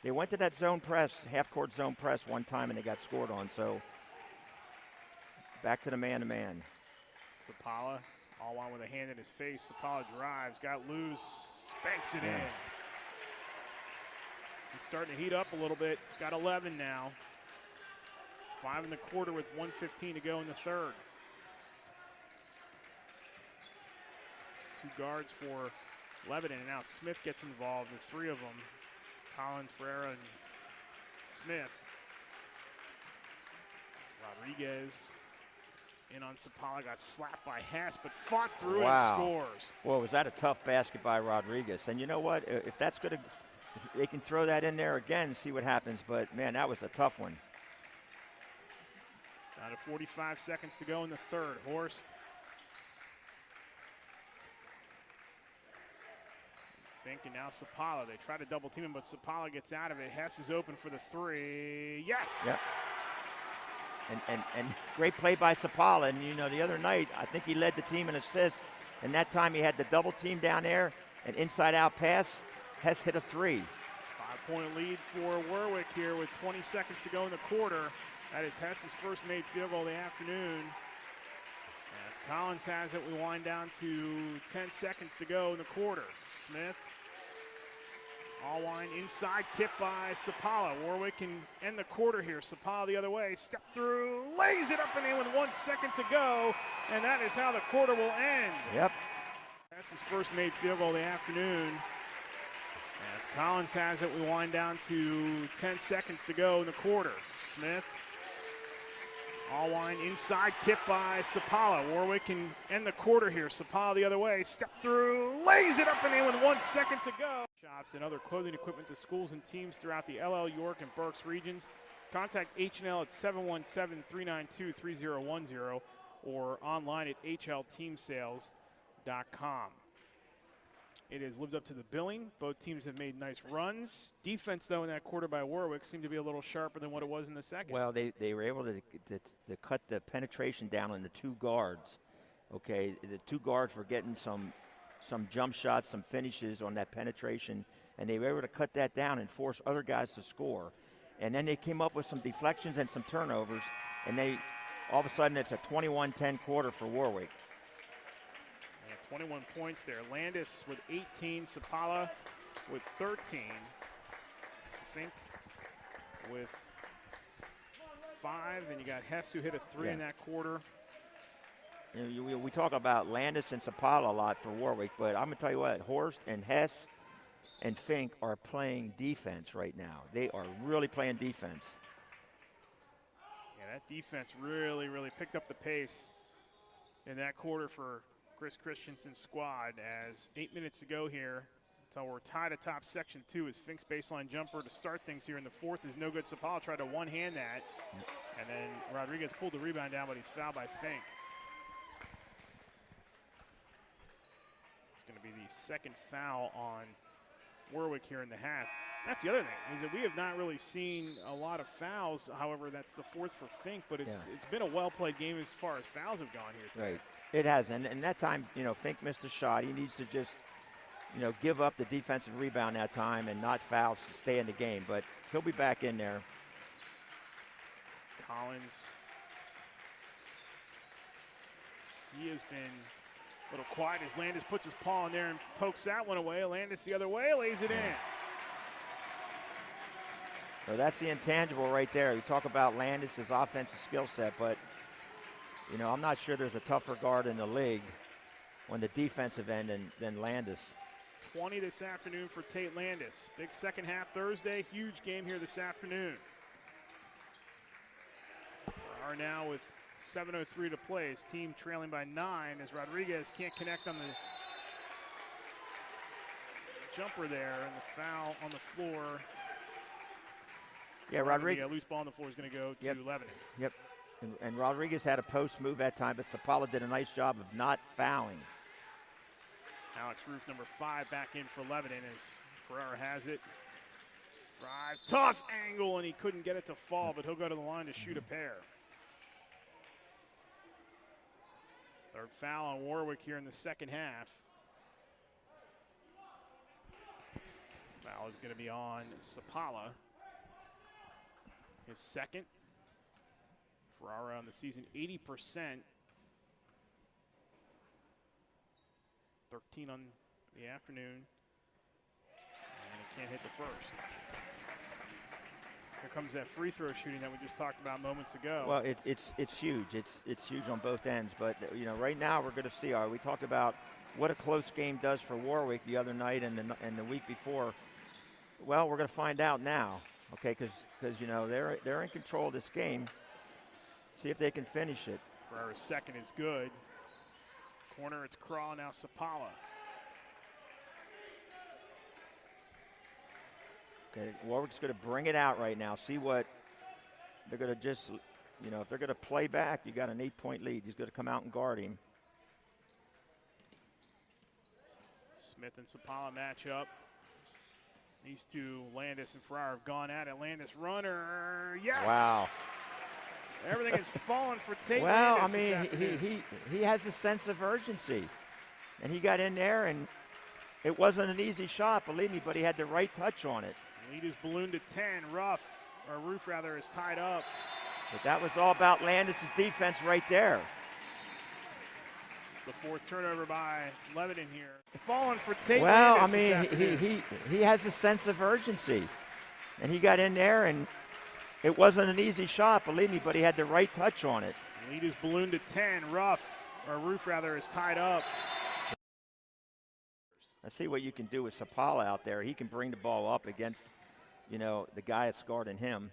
They went to that zone press, half-court zone press one time, and they got scored on. So back to the man-to-man. Sapala, all on with a hand in his face. Sapala drives, got loose, banks it in. He's starting to heat up a little bit. He's got 11 now. 5 in the quarter with 1:15 to go in the third. There's 2 guards for Lebanon, and now Smith gets involved, the 3 of them. Collins, Ferreira, and Smith. Rodriguez in on Sapala, got slapped by Hess, but fought through it and scores. Well, was that a tough basket by Rodriguez? And you know what? If that's going to, if they can throw that in there again, see what happens. But man, that was a tough one. Down to 45 seconds to go in the third. Horst. Fink and now Sapala. They try to double team him, but Sapala gets out of it. Hess is open for the 3. Yes! Yep. And great play by Sapala. And, the other night, I think he led the team in assists. And that time he had the double team down there, an inside-out pass. Hess hit a 3. 5-point lead for Warwick here with 20 seconds to go in the quarter. That is Hess's first made field goal of the afternoon. As Collins has it, we wind down to 10 seconds to go in the quarter. Smith, Allwine inside, tip by Sapala. Warwick can end the quarter here. Sapala the other way, step through, lays it up and in with 1 second to go, and that is how the quarter will end. Yep. That's his first made field goal of the afternoon. As Collins has it, we wind down to 10 seconds to go in the quarter. Smith, Allwine inside, tip by Sapala. Warwick can end the quarter here. Sapala the other way, step through, lays it up and in with 1 second to go. Shops and other clothing equipment to schools and teams throughout the LL, York, and Berks regions. Contact H&L at 717-392-3010 or online at hlteamsales.com. It has lived up to the billing. Both teams have made nice runs. Defense, though, in that quarter by Warwick seemed to be a little sharper than what it was in the second. Well, they were able to cut the penetration down on the 2 guards. Okay, the 2 guards were getting some jump shots, some finishes on that penetration, and they were able to cut that down and force other guys to score. And then they came up with some deflections and some turnovers, and all of a sudden it's a 21-10 quarter for Warwick. 21 points there. Landis with 18, Sapala with 13. Fink with 5, and you got Hess who hit a 3 in that quarter. we talk about Landis and Sapala a lot for Warwick, but I'm going to tell you what, Horst and Hess and Fink are playing defense right now. They are really playing defense. Yeah, that defense really, really picked up the pace in that quarter for Chris Christensen's squad as 8 minutes to go here. So we're tied atop section 2 as Fink's baseline jumper to start things here in the fourth is no good. Sapala tried to one-hand that, and then Rodriguez pulled the rebound down, but he's fouled by Fink. It's going to be the second foul on Warwick here in the half. That's the other thing, is that we have not really seen a lot of fouls. However, that's the fourth for Fink, but it's been a well-played game as far as fouls have gone here today. Right, it has, and that time, Fink missed a shot. He needs to just give up the defensive rebound that time and not foul to stay in the game. But he'll be back in there. Collins. He has been a little quiet as Landis puts his paw in there and pokes that one away. Landis the other way, lays it in. So that's the intangible right there. You talk about Landis' offensive skill set, but, I'm not sure there's a tougher guard in the league on the defensive end than Landis. 20 this afternoon for Tate Landis. Big second half Thursday. Huge game here this afternoon. We are now with 7:03 to play. His team trailing by 9 as Rodriguez can't connect on the jumper there, and the foul on the floor. Yeah, Rodriguez. A loose ball on the floor is going to go to Lebanon. Yep. And Rodriguez had a post move that time, but Sapala did a nice job of not fouling. Alex Roof, number 5, back in for Lebanon as Ferrara has it. Drives, tough angle, and he couldn't get it to fall, but he'll go to the line to shoot a pair. Third foul on Warwick here in the second half. Foul is going to be on Sapala. His second. Ferrara on the season, 80%. 13 on the afternoon, and he can't hit the first. Here comes that free throw shooting that we just talked about moments ago. Well, it's huge. It's huge on both ends. But right now we're going to see. We talked about what a close game does for Warwick the other night and the week before. Well, we're going to find out now, okay? Because they're in control of this game. See if they can finish it. Ferrara's second is good. Corner, it's Craw, now Sapala. Okay, Warwick's going to bring it out right now. See what they're going to just, if they're going to play back, you got an 8-point lead. He's going to come out and guard him. Smith and Sapala match up. These two, Landis and Ferrara, have gone at it. Landis runner, yes! Wow. Everything is falling for Tate. Well, Landis he has a sense of urgency, and he got in there, and it wasn't an easy shot, believe me, but he had the right touch on it. Lead is ballooned to 10. Roof is tied up. But that was all about Landis' defense right there. It's the fourth turnover by Lebanon here. Falling for Tate. Well, Landis he has a sense of urgency, and he got in there, and it wasn't an easy shot, believe me, but he had the right touch on it. Lead is ballooned to 10. Roof is tied up. Let's see what you can do with Sapala out there. He can bring the ball up against, the guy that's guarding him.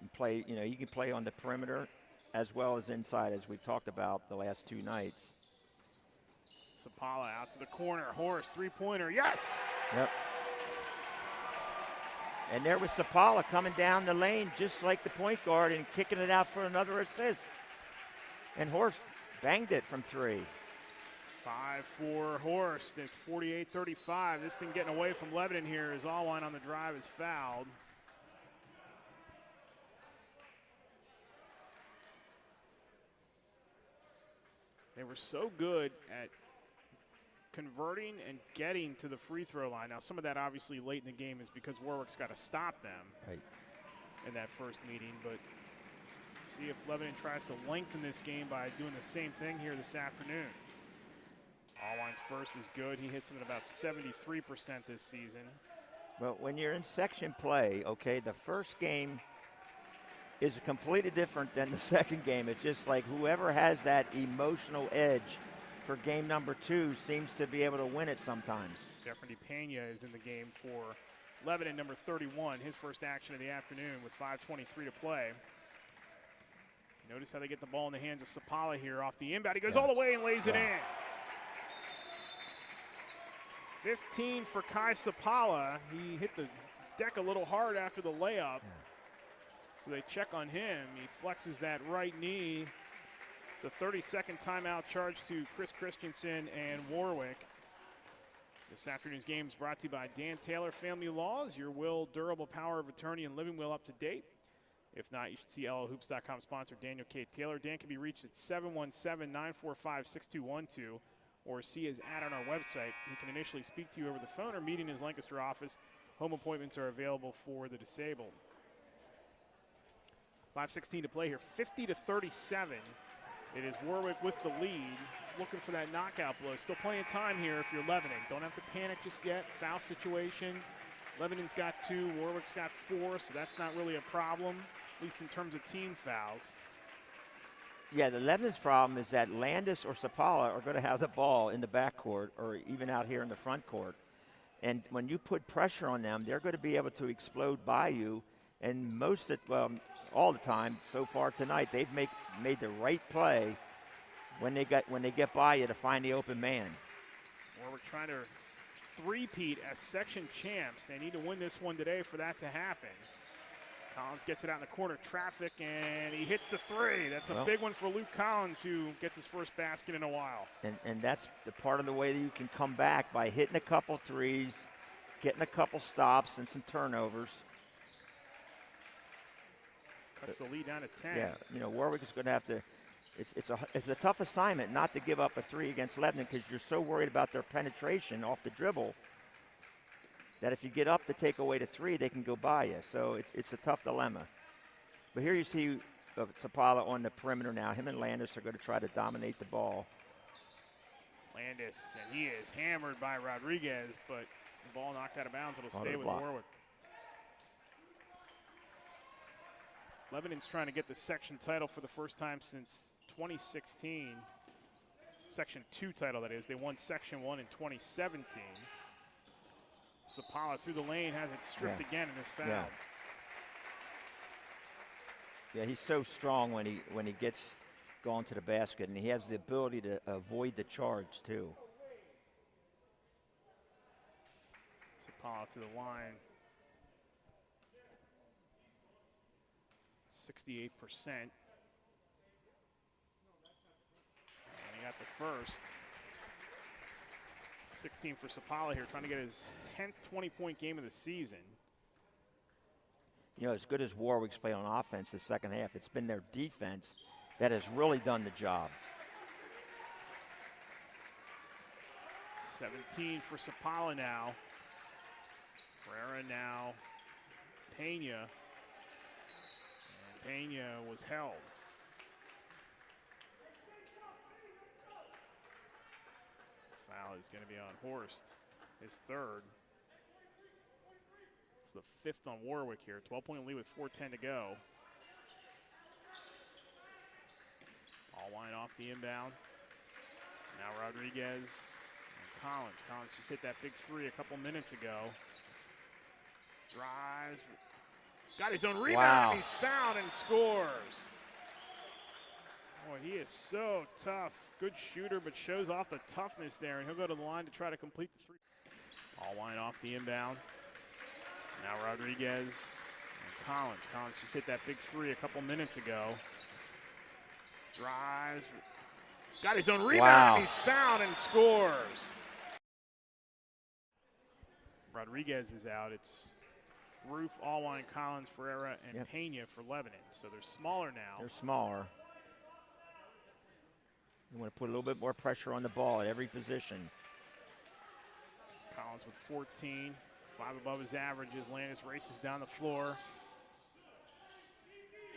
And play, he can play on the perimeter as well as inside, as we've talked about the last 2 nights. Sapala out to the corner. Horst, three-pointer, yes! Yep. And there was Sapala coming down the lane just like the point guard and kicking it out for another assist. And Horst banged it from 3. 5 for Horst. It's 48-35. This thing getting away from Lebanon here as Allwine on the drive is fouled. They were so good at converting and getting to the free throw line. Now, some of that obviously late in the game is because Warwick's got to stop them in that first meeting, but see if Lebanon tries to lengthen this game by doing the same thing here this afternoon. Allwine's first is good. He hits him at about 73% this season. Well, when you're in section play, okay, the first game is completely different than the second game. It's just like whoever has that emotional edge for game number 2 seems to be able to win it sometimes. Jeffrey Pena is in the game for Lebanon, number 31, his first action of the afternoon with 5:23 to play. Notice how they get the ball in the hands of Sapala here off the inbound. He goes all the way and lays it in. 15 for Kai Sapala. He hit the deck a little hard after the layup. So they check on him. He flexes that right knee. It's a 30-second timeout charge to Chris Christensen and Warwick. This afternoon's game is brought to you by Dan Taylor Family Laws, your will, durable power of attorney, and living will up to date. If not, you should see LLHoops.com sponsor Daniel K. Taylor. Dan can be reached at 717-945-6212 or see his ad on our website. He can initially speak to you over the phone or meet in his Lancaster office. Home appointments are available for the disabled. 5:16 to play here, 50-37. It is Warwick with the lead, looking for that knockout blow. Still plenty of time here if you're Lebanon. Don't have to panic just yet. Foul situation. Lebanon's got 2, Warwick's got 4, so that's not really a problem, at least in terms of team fouls. Yeah, the Lebanon's problem is that Landis or Sapala are going to have the ball in the backcourt or even out here in the front court. And when you put pressure on them, they're going to be able to explode by you. And all the time so far tonight, they've made the right play when they get by you to find the open man. Warwick trying to three-peat as section champs. They need to win this one today for that to happen. Collins gets it out in the corner, traffic, and he hits the 3. That's a big one for Luke Collins, who gets his first basket in a while. And that's the part of the way that you can come back by hitting a couple threes, getting a couple stops and some turnovers. Cuts the lead down to 10. Yeah, Warwick is going to have to. It's a tough assignment not to give up a 3 against Lebanon because you're so worried about their penetration off the dribble that if you get up to take away the 3, they can go by you. So it's a tough dilemma. But here you see Sapala on the perimeter now. Him and Landis are going to try to dominate the ball. Landis, and he is hammered by Rodriguez, but the ball knocked out of bounds. It'll stay with Warwick. Lebanon's trying to get the section title for the first time since 2016. Section 2 title, that is. They won Section 1 in 2017. Sapala through the lane has it stripped again and is fouled. Yeah, he's so strong when he gets going to the basket, and he has the ability to avoid the charge too. Sapala to the line. 68%. And he got the first. 16 for Sapala here, trying to get his 10th 20-point game of the season. As good as Warwick's played on offense the second half, it's been their defense that has really done the job. 17 for Sapala now. Ferreira now. Pena. And Pena was held. Foul is going to be on Horst, his third. It's the 5th on Warwick here. 12-point lead with 4:10 to go. Allwine off the inbound. Now Rodriguez and Collins. Collins just hit that big 3 a couple minutes ago. Drives. Got his own rebound. Wow. He's fouled and scores. Boy, he is so tough. Good shooter, but shows off the toughness there, and he'll go to the line to try to complete the 3. Allwine off the inbound. Now Rodriguez and Collins. Collins just hit that big 3 a couple minutes ago. Drives. Got his own rebound. Wow. He's fouled and scores. Rodriguez is out. It's Roof, Allwine, Collins, Ferreira, and Pena for Lebanon. So they're smaller now. They're smaller. You want to put a little bit more pressure on the ball at every position. Collins with 14, 5 above his averages. Landis races down the floor.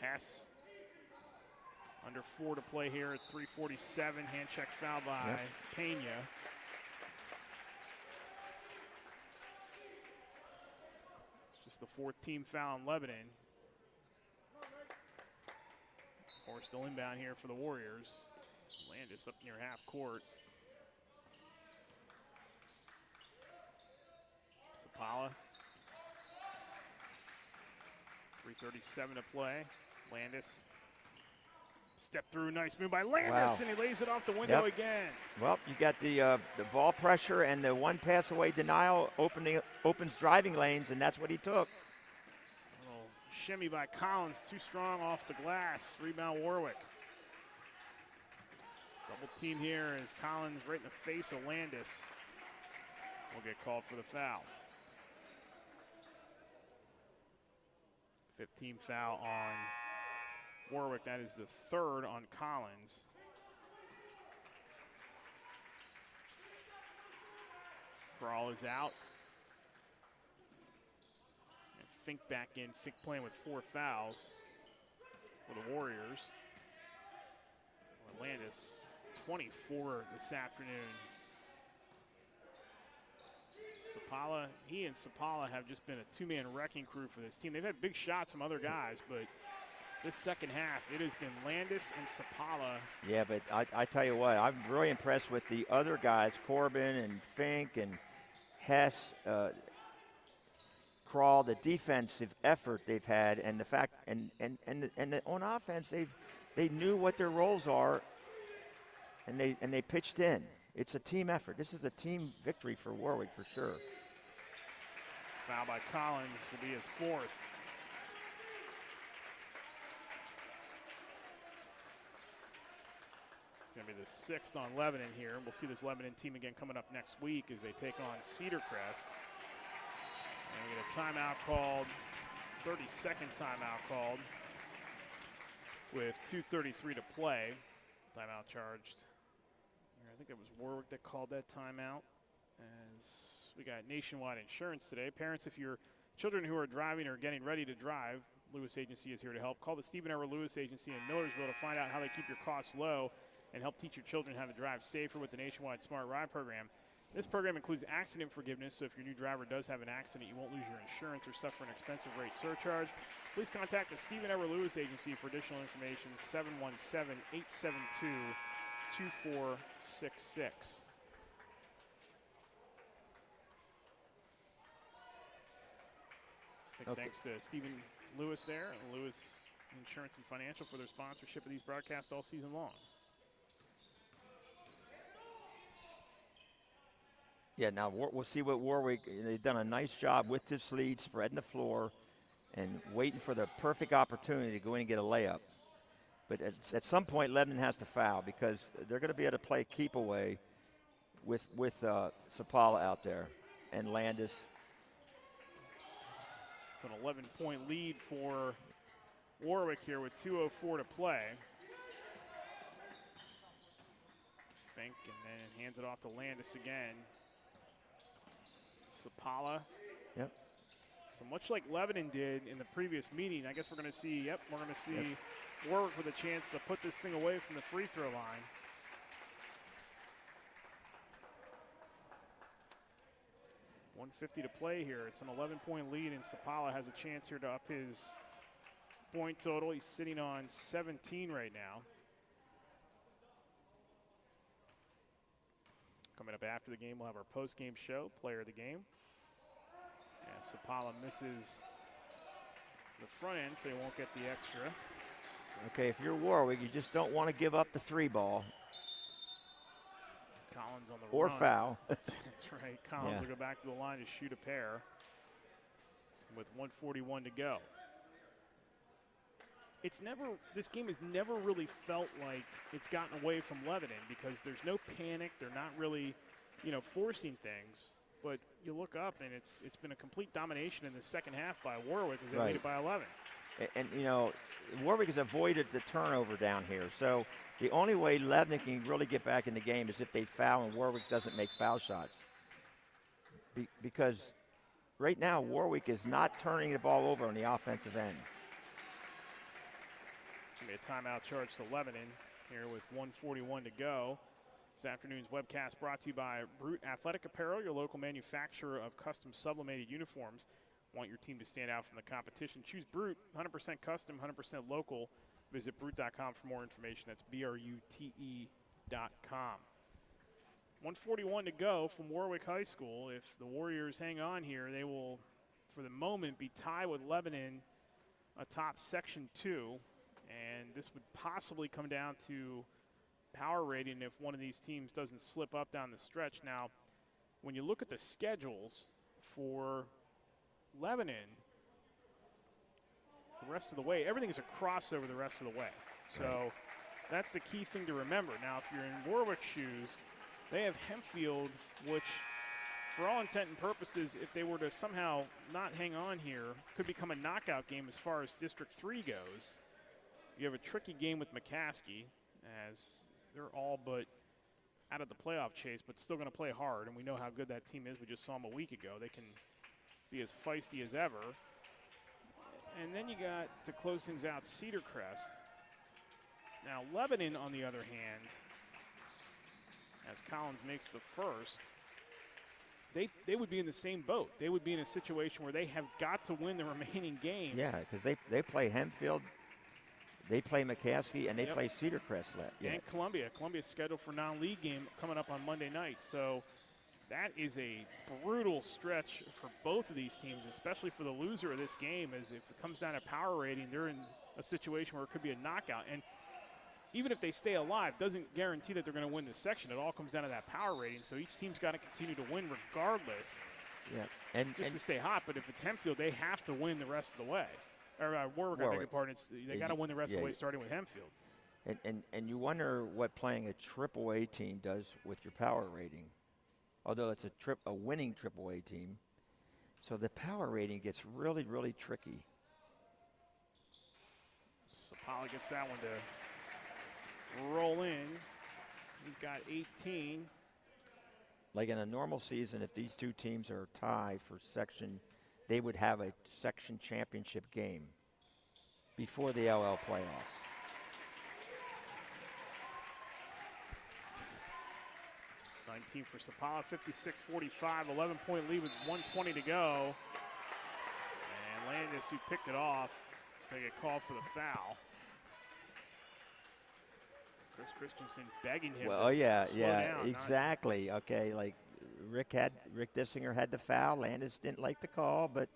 Hess under 4 to play here at 3:47. Hand check foul by Pena. It's just the 4th team foul in Lebanon. Or still inbound here for the Warriors. Landis up near half court. Sapala. 3:37 to play. Landis. Step through, nice move by Landis, and he lays it off the window again. Well, you got the ball pressure and the one pass away denial opens driving lanes, and that's what he took. A little shimmy by Collins, too strong off the glass. Rebound Warwick. Double team here as Collins right in the face of Landis will get called for the foul. 15 foul on Warwick. That is the third on Collins. Crawl is out. And Fink back in. Fink playing with 4 fouls for the Warriors. Landis, 24 this afternoon. Sapala, he and Sapala have just been a two-man wrecking crew for this team. They've had big shots from other guys, but this second half, it has been Landis and Sapala. Yeah, but I tell you what, I'm really impressed with the other guys, Corbin and Fink and Hess, Crawl, the defensive effort they've had, and the fact, and on offense, they knew what their roles are, and they pitched in. It's a team effort. This is a team victory for Warwick for sure. Foul by Collins will be his 4th. It's going to be the 6th on Lebanon here. We'll see this Lebanon team again coming up next week as they take on Cedar Crest. And we get a timeout called, 30-second timeout called with 2:33 to play. Timeout charged. I think it was Warwick that called that timeout. As we got nationwide insurance today. Parents, if your children who are driving or getting ready to drive, Lewis Agency is here to help. Call the Stephen Ever Lewis Agency in Millersville to find out how they keep your costs low and help teach your children how to drive safer with the nationwide Smart Ride program. This program includes accident forgiveness, so if your new driver does have an accident, you won't lose your insurance or suffer an expensive rate surcharge. Please contact the Stephen Ever Lewis Agency for additional information, 717-872-2466. Thanks to Stephen Lewis there and Lewis Insurance and Financial for their sponsorship of these broadcasts all season long. Yeah, now we'll see what Warwick, they've done a nice job with this lead, spreading the floor and waiting for the perfect opportunity to go in and get a layup. But at some point, Lebanon has to foul because they're going to be able to play keep away with Sapala out there and Landis. It's an 11-point lead for Warwick here with 2:04 to play. Fink and then hands it off to Landis again. Sapala. Yep. So much like Lebanon did in the previous meeting, I guess we're going to see, Warwick with a chance to put this thing away from the free throw line. .150 to play here. It's an 11-point lead, and Sapala has a chance here to up his point total. He's sitting on 17 right now. Coming up after the game, we'll have our post-game show, player of the game. Yeah, Sapala misses the front end, so he won't get the extra. Okay, if you're Warwick, you just don't want to give up the 3 ball. Collins on the or run. Foul. That's right. Collins will go back to the line to shoot a pair with 1:41 to go. This game has never really felt like it's gotten away from Lebanon because there's no panic. They're not really, forcing things. But you look up and it's been a complete domination in the second half by Warwick as they lead it by 11. And Warwick has avoided the turnover down here. So the only way Lebanon can really get back in the game is if they foul and Warwick doesn't make foul shots. Because right now Warwick is not turning the ball over on the offensive end. A timeout charge to Lebanon here with 1:41 to go. This afternoon's webcast brought to you by Brute Athletic Apparel, your local manufacturer of custom sublimated uniforms. Want your team to stand out from the competition? Choose Brute, 100% custom, 100% local. Visit brute.com for more information. That's BRUTE.com. 1:41 to go from Warwick High School. If the Warriors hang on here, they will, for the moment, be tied with Lebanon atop Section 2. And this would possibly come down to power rating if one of these teams doesn't slip up down the stretch. Now, when you look at the schedules for Lebanon, the rest of the way, everything is a crossover the rest of the way. So that's the key thing to remember. Now, if you're in Warwick's shoes, they have Hempfield, which, for all intent and purposes, if they were to somehow not hang on here, could become a knockout game as far as District 3 goes. You have a tricky game with McCaskey, as they're all but out of the playoff chase, but still going to play hard, and we know how good that team is. We just saw them a week ago. They can be as feisty as ever. And then you got, to close things out, Cedar Crest. Now, Lebanon, on the other hand, as Collins makes the first, they would be in the same boat. They would be in a situation where they have got to win the remaining games. Yeah, because they play Hempfield, they play McCaskey, and they play Cedar Crest. And Columbia. Columbia's scheduled for non-league game coming up on Monday night. So that is a brutal stretch for both of these teams, especially for the loser of this game, as if it comes down to power rating, they're in a situation where it could be a knockout. And even if they stay alive, doesn't guarantee that they're going to win this section. It all comes down to that power rating. So each team's got to continue to win regardless. Yeah, and to stay hot. But if it's Hempfield, they have to win the rest of the way. Or Warwick, I beg your pardon. They got to win the rest of the way, starting with Hempfield. And you wonder what playing a AAA team does with your power rating. Although it's a winning AAA team, so the power rating gets really, really tricky. Sapala gets that one to roll in. He's got 18. Like in a normal season, if these two teams are tied for section, they would have a section championship game before the LL playoffs. For Sapala, 56-45, 11-point lead with 1:20 to go. And Landis, who picked it off, they get called for the foul. Chris Christensen begging him to slow down, exactly. Okay, like Rick Dissinger had the foul. Landis didn't like the call, but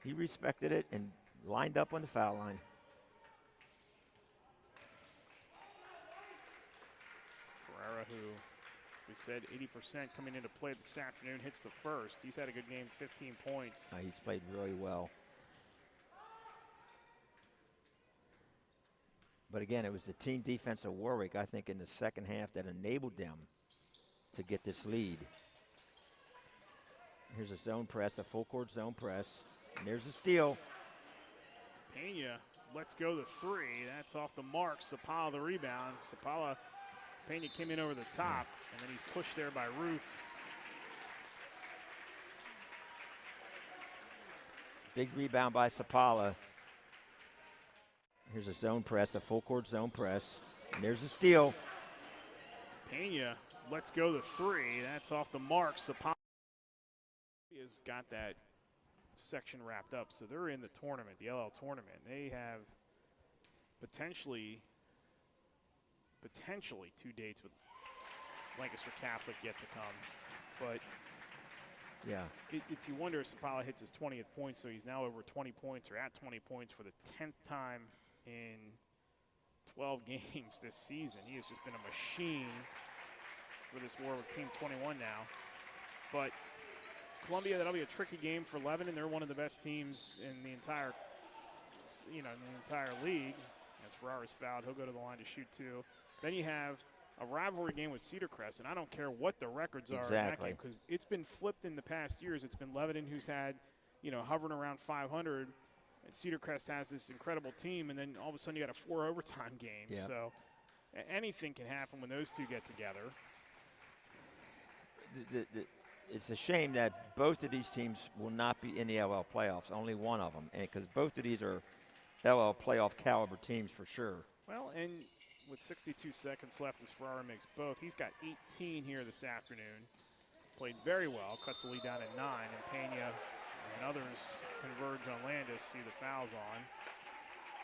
he respected it and lined up on the foul line. Ferreira, who we said 80% coming into play this afternoon, hits the first. He's had a good game, 15 points. He's played really well. But again, it was the team defense of Warwick, I think, in the second half that enabled them to get this lead. Here's a zone press, a full court zone press. And there's a steal. Pena lets go the three. That's off the mark. Sapala the rebound. Pena came in over the top, and then he's pushed there by Roof. Big rebound by Sapala. Here's a zone press, a full court zone press. And there's a steal. Pena lets go the three. That's off the mark. Sapala has got that section wrapped up, so they're in the tournament, the LL tournament. They have potentially 2 dates with Lancaster Catholic yet to come. But yeah, it's you wonder if Sapala hits his 20th point, so he's now over 20 points or at 20 points for the 10th time in 12 games this season. He has just been a machine for this Warwick team, 21 now. But Columbia, that'll be a tricky game for Lebanon. They're one of the best teams in the entire, in the entire league. As Ferrara's fouled, he'll go to the line to shoot two. Then you have a rivalry game with Cedar Crest, and I don't care what the records are in that game, because it's been flipped in the past years. It's been Lebanon who's had, hovering around 500, and Cedar Crest has this incredible team, and then all of a sudden you got a 4 overtime game. Yep. So anything can happen when those two get together. It's a shame that both of these teams will not be in the LL playoffs, only one of them, because both of these are LL playoff caliber teams for sure. Well, and with 62 seconds left as Ferrara makes both, he's got 18 here this afternoon. Played very well, cuts the lead down at 9, and Pena and others converge on Landis, see the fouls on.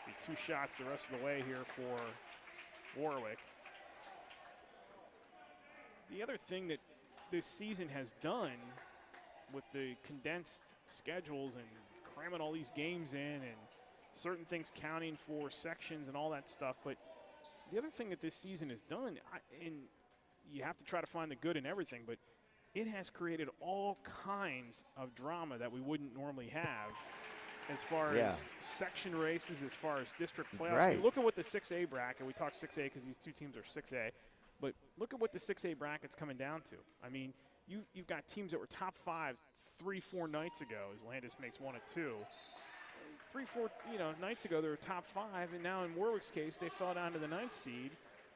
Be 2 shots the rest of the way here for Warwick. The other thing that this season has done with the condensed schedules and cramming all these games in and certain things counting for sections and all that stuff, but the other thing that this season has done, and you have to try to find the good in everything, but it has created all kinds of drama that we wouldn't normally have as far as section races, as far as district playoffs. Right. You look at what the 6A bracket, we talk 6A because these 2 teams are 6A, but look at what the 6A bracket's coming down to. I mean, you've got teams that were top 5 3-4 nights ago, as Landis makes 1 of 2. 3-4 nights ago they were top 5, and now in Warwick's case they fell down to the 9th seed,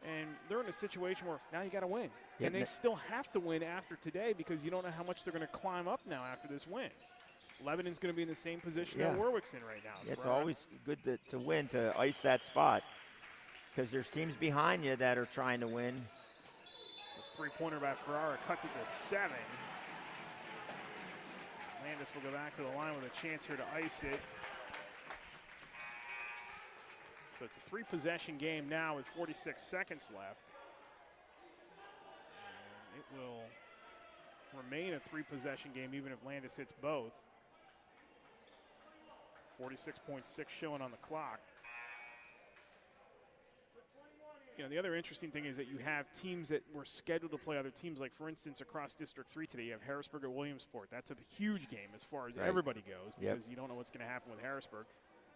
and they're in a situation where now you got to win. Yep. And they still have to win after today because you don't know how much they're going to climb up now after this win. Lebanon's going to be in the same position that Warwick's in right now. It's always good to win, to ice that spot, because there's teams behind you that are trying to win. The 3-pointer by Ferrara cuts it to 7. Landis will go back to the line with a chance here to ice it. So it's a 3-possession game now with 46 seconds left. And it will remain a 3-possession game even if Landis hits both. 46.6 showing on the clock. The other interesting thing is that you have teams that were scheduled to play other teams. Like, for instance, across District 3 today, you have Harrisburg at Williamsport. That's a huge game as far as everybody goes because you don't know what's going to happen with Harrisburg.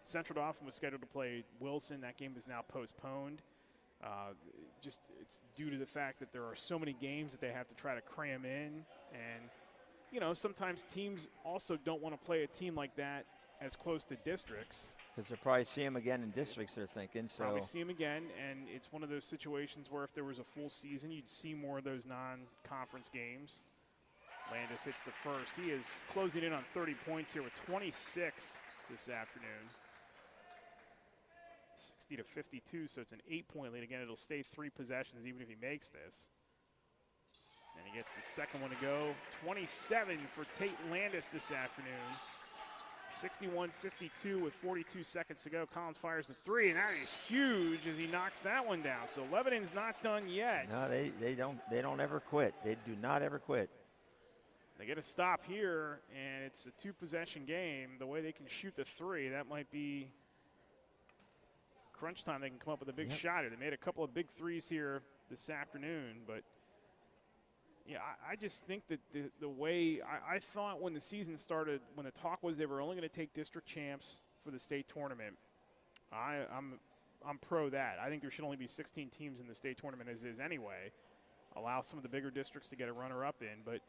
Central Dauphin was scheduled to play Wilson. That game is now postponed. It's due to the fact that there are so many games that they have to try to cram in. And, sometimes teams also don't want to play a team like that as close to districts. Because they'll probably see him again in districts, they're thinking. So probably see him again, and it's one of those situations where if there was a full season, you'd see more of those non-conference games. Landis hits the first. He is closing in on 30 points here with 26 this afternoon. 60-52, so it's an 8-point lead. Again, it'll stay 3 possessions even if he makes this. And he gets the second one to go. 27 for Tate Landis this afternoon. 61-52 with 42 seconds to go. Collins fires the 3, and that is huge as he knocks that one down. So Lebanon's not done yet. No, they don't ever quit. They do not ever quit. They get a stop here, and it's a 2-possession game. The way they can shoot the 3, that might be crunch time. They can come up with a big shot here. They made a couple of big 3s here this afternoon, but I just think that the way I thought when the season started, when the talk was they were only going to take district champs for the state tournament, I'm pro that. I think there should only be 16 teams in the state tournament as is anyway. Allow some of the bigger districts to get a runner-up in, but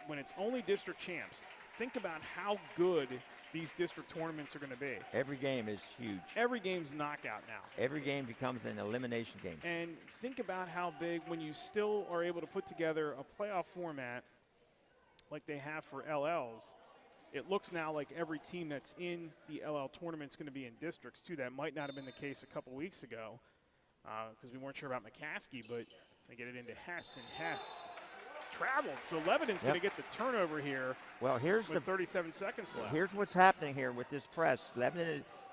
when it's only district champs, think about how good these district tournaments are going to be. Every game is huge. Every game's knockout now. Every game becomes an elimination game. And think about how big when you still are able to put together a playoff format like they have for LLs. It looks now like every team that's in the LL tournament is going to be in districts, too. That might not have been the case a couple weeks ago because we weren't sure about McCaskey, but they get it into Hess, and Hess traveled. So Lebanon's going to get the turnover here. Well, with 37 seconds left. Here's what's happening here with this press.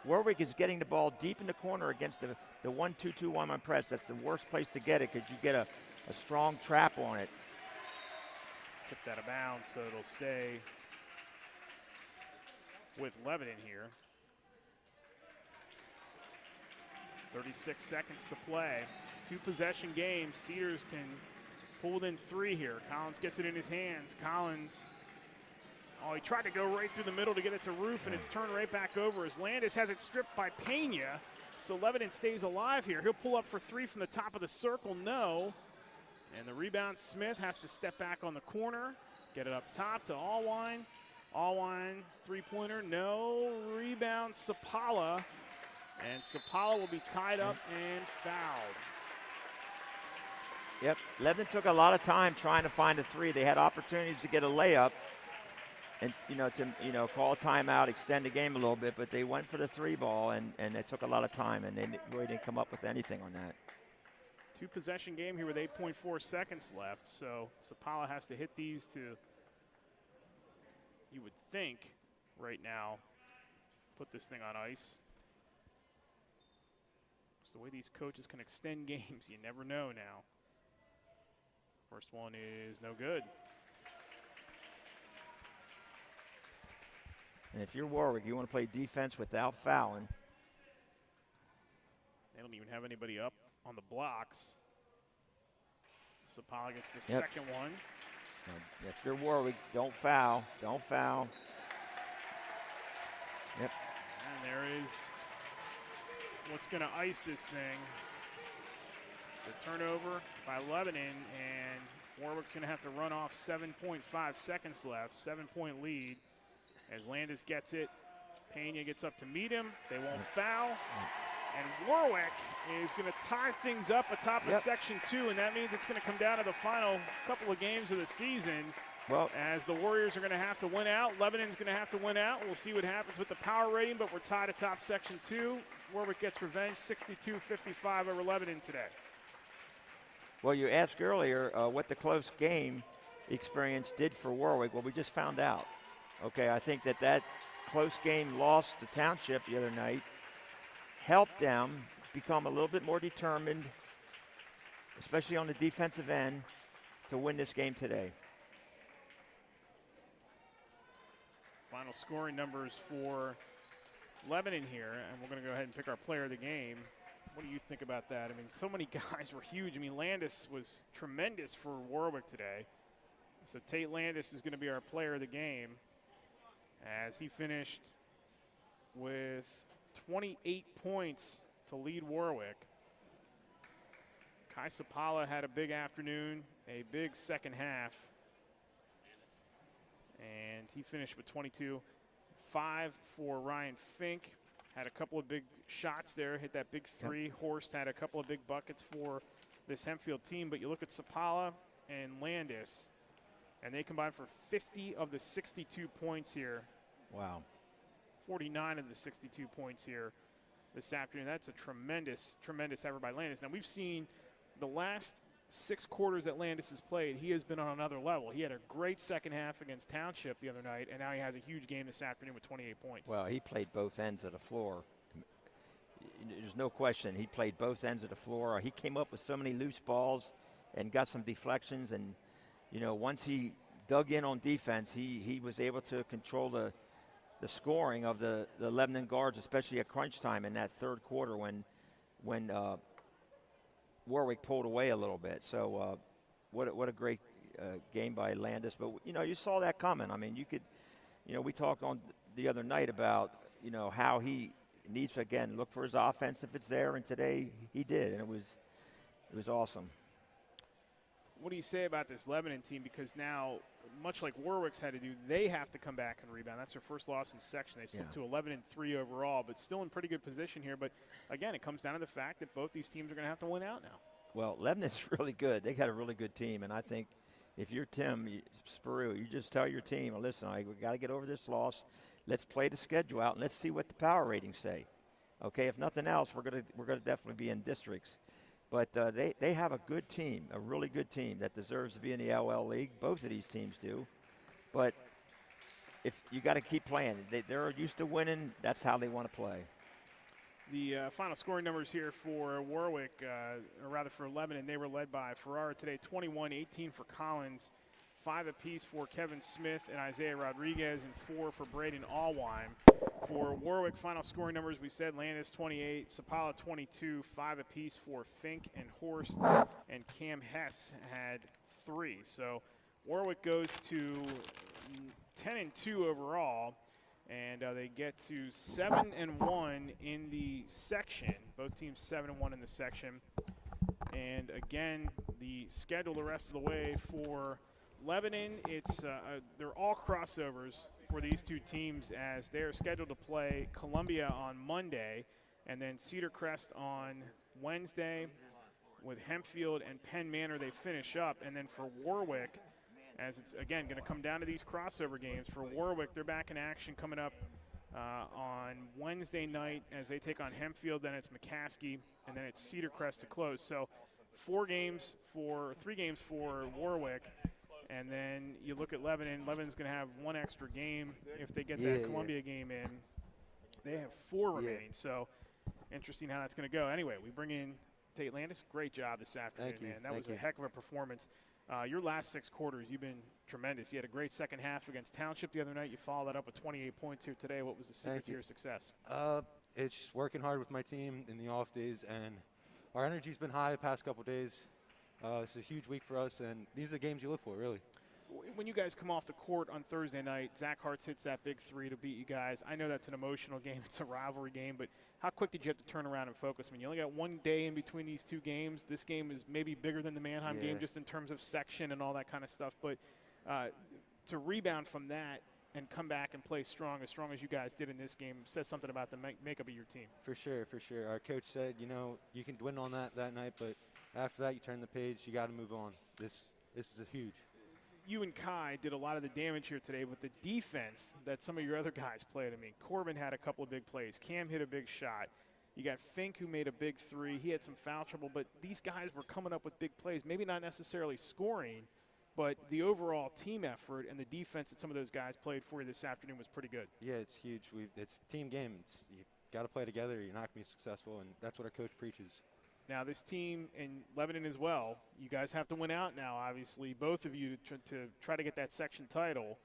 Warwick is getting the ball deep in the corner against the 1-2-2-1-1 press. That's the worst place to get it because you get a strong trap on it. Tipped out of bounds, so it'll stay with Lebanon here. 36 seconds to play. 2-possession game. Cedars can pull within 3 here. Collins gets it in his hands. Collins, he tried to go right through the middle to get it to Roof, and it's turned right back over as Landis has it stripped by Pena. So Lebanon stays alive here. He'll pull up for 3 from the top of the circle. No. And the rebound, Smith has to step back on the corner. Get it up top to Allwine. Allwine, 3-pointer. No. Rebound, Sapala. And Sapala will be tied up and fouled. Yep, Lebanon took a lot of time trying to find a 3. They had opportunities to get a layup and, to call a timeout, extend the game a little bit, but they went for the 3 ball, and it took a lot of time, and they really didn't come up with anything on that. 2-possession game here with 8.4 seconds left, so Sapala has to hit these to, you would think, right now, put this thing on ice. It's the way these coaches can extend games. You never know now. First one is no good. And if you're Warwick, you want to play defense without fouling. They don't even have anybody up on the blocks. Sapala gets the second one. Now, if you're Warwick, don't foul. Don't foul. Yep. And there is what's going to ice this thing. The turnover by Lebanon, and Warwick's going to have to run off 7.5 seconds left, 7-point lead. As Landis gets it, Pena gets up to meet him. They won't foul. And Warwick is going to tie things up atop of Section 2, and that means it's going to come down to the final couple of games of the season. Well, as the Warriors are going to have to win out, Lebanon's going to have to win out. We'll see what happens with the power rating, but we're tied atop Section 2. Warwick gets revenge, 62-55 over Lebanon today. Well, you asked earlier what the close game experience did for Warwick. Well, we just found out. Okay, I think that close game loss to Township the other night helped them become a little bit more determined, especially on the defensive end, to win this game today. Final scoring numbers for Lebanon here, and we're going to go ahead and pick our player of the game. What do you think about that? I mean, so many guys were huge. I mean, Landis was tremendous for Warwick today. So Tate Landis is going to be our player of the game, as he finished with 28 points to lead Warwick. Kai Sapala had a big afternoon, a big second half, and he finished with 22. 5 for Ryan Fink. Had a couple of big shots there, hit that big three. Yep. Horst had a couple of big buckets for this Hempfield team, but you look at Sapala and Landis, and they combined for 50 of the 62 points here. Wow. 49 of the 62 points here this afternoon. That's a tremendous, tremendous effort by Landis. Now, we've seen the last 6 quarters that Landis has played, he has been on another level. He had a great second half against Township the other night, and now he has a huge game this afternoon with 28 points. Well, he played both ends of the floor. There's no question. He played both ends of the floor. He came up with so many loose balls and got some deflections, and, you know, once he dug in on defense, he was able to control the scoring of the Lebanon guards, especially at crunch time in that third quarter when Warwick pulled away a little bit. So what a great game by Landis. But, you know, you saw that coming. I mean, we talked on the other night about, you know, how he needs to, again, look for his offense if it's there, and today he did, and it was awesome. What do you say about this Lebanon team? Because now, much like Warwick's had to do, they have to come back and rebound. That's their first loss in section. They slipped to 11-3 overall, but still in pretty good position here. But, again, it comes down to the fact that both these teams are going to have to win out now. Well, Lebanon's really good. They got a really good team, and I think if you're Tim Sparrow, you just tell your team, listen, we got to get over this loss. Let's play the schedule out, and let's see what the power ratings say. Okay, if nothing else, we're gonna definitely be in districts. But they have a good team, a really good team that deserves to be in the LL League. Both of these teams do. But if you got to keep playing. They're used to winning. That's how they want to play. The final scoring numbers here for Warwick, or rather for Lebanon, they were led by Ferrara today, 21, 18 for Collins, 5 apiece for Kevin Smith and Isaiah Rodriguez, and 4 for Braden Allwine. For Warwick, final scoring numbers, we said Landis 28, Sapala 22, 5 apiece for Fink and Horst, and Cam Hess had 3. So Warwick goes to 10-2 overall, and they get to 7-1 in the section. Both teams 7-1 in the section. And again, the schedule the rest of the way for Lebanon, they're all crossovers for these two teams, as they're scheduled to play Columbia on Monday and then Cedar Crest on Wednesday. With Hempfield and Penn Manor, they finish up. And then for Warwick, as it's, again, going to come down to these crossover games. For Warwick, they're back in action coming up on Wednesday night as they take on Hempfield. Then it's McCaskey, and then it's Cedar Crest to close. So 3 games for Warwick. And then you look at Lebanon. Lebanon's going to have 1 extra game if they get that Columbia game in. They have 4 remaining. So interesting how that's going to go. Anyway, we bring in Tate Landis. Great job this afternoon, man. That was a heck of a performance. Your last 6 quarters, you've been tremendous. You had a great second half against Township the other night. You followed that up with 28 points here today. What was the secret to your success? It's just working hard with my team in the off days, and our energy's been high the past couple days. It's a huge week for us, and these are the games you look for, really. When you guys come off the court on Thursday night, Zach Hartz hits that big 3 to beat you guys. I know that's an emotional game. It's a rivalry game, but how quick did you have to turn around and focus? I mean, you only got 1 day in between these 2 games. This game is maybe bigger than the Mannheim game just in terms of section and all that kind of stuff. But to rebound from that and come back and play as strong as you guys did in this game says something about the makeup of your team. For sure, for sure. Our coach said, you can win on that night, but after that you turn the page, you got to move on. This is huge. You and Kai did a lot of the damage here today with the defense that some of your other guys played. I mean, Corbin had a couple of big plays. Cam hit a big shot. You got Fink, who made a big 3. He had some foul trouble, but these guys were coming up with big plays, maybe not necessarily scoring, but the overall team effort and the defense that some of those guys played for you this afternoon was pretty good. Yeah, it's huge. It's a team game. You got to play together. You're not going to be successful, and that's what our coach preaches. Now, this team in Lebanon as well, you guys have to win out now, obviously, both of you to try to get that section title.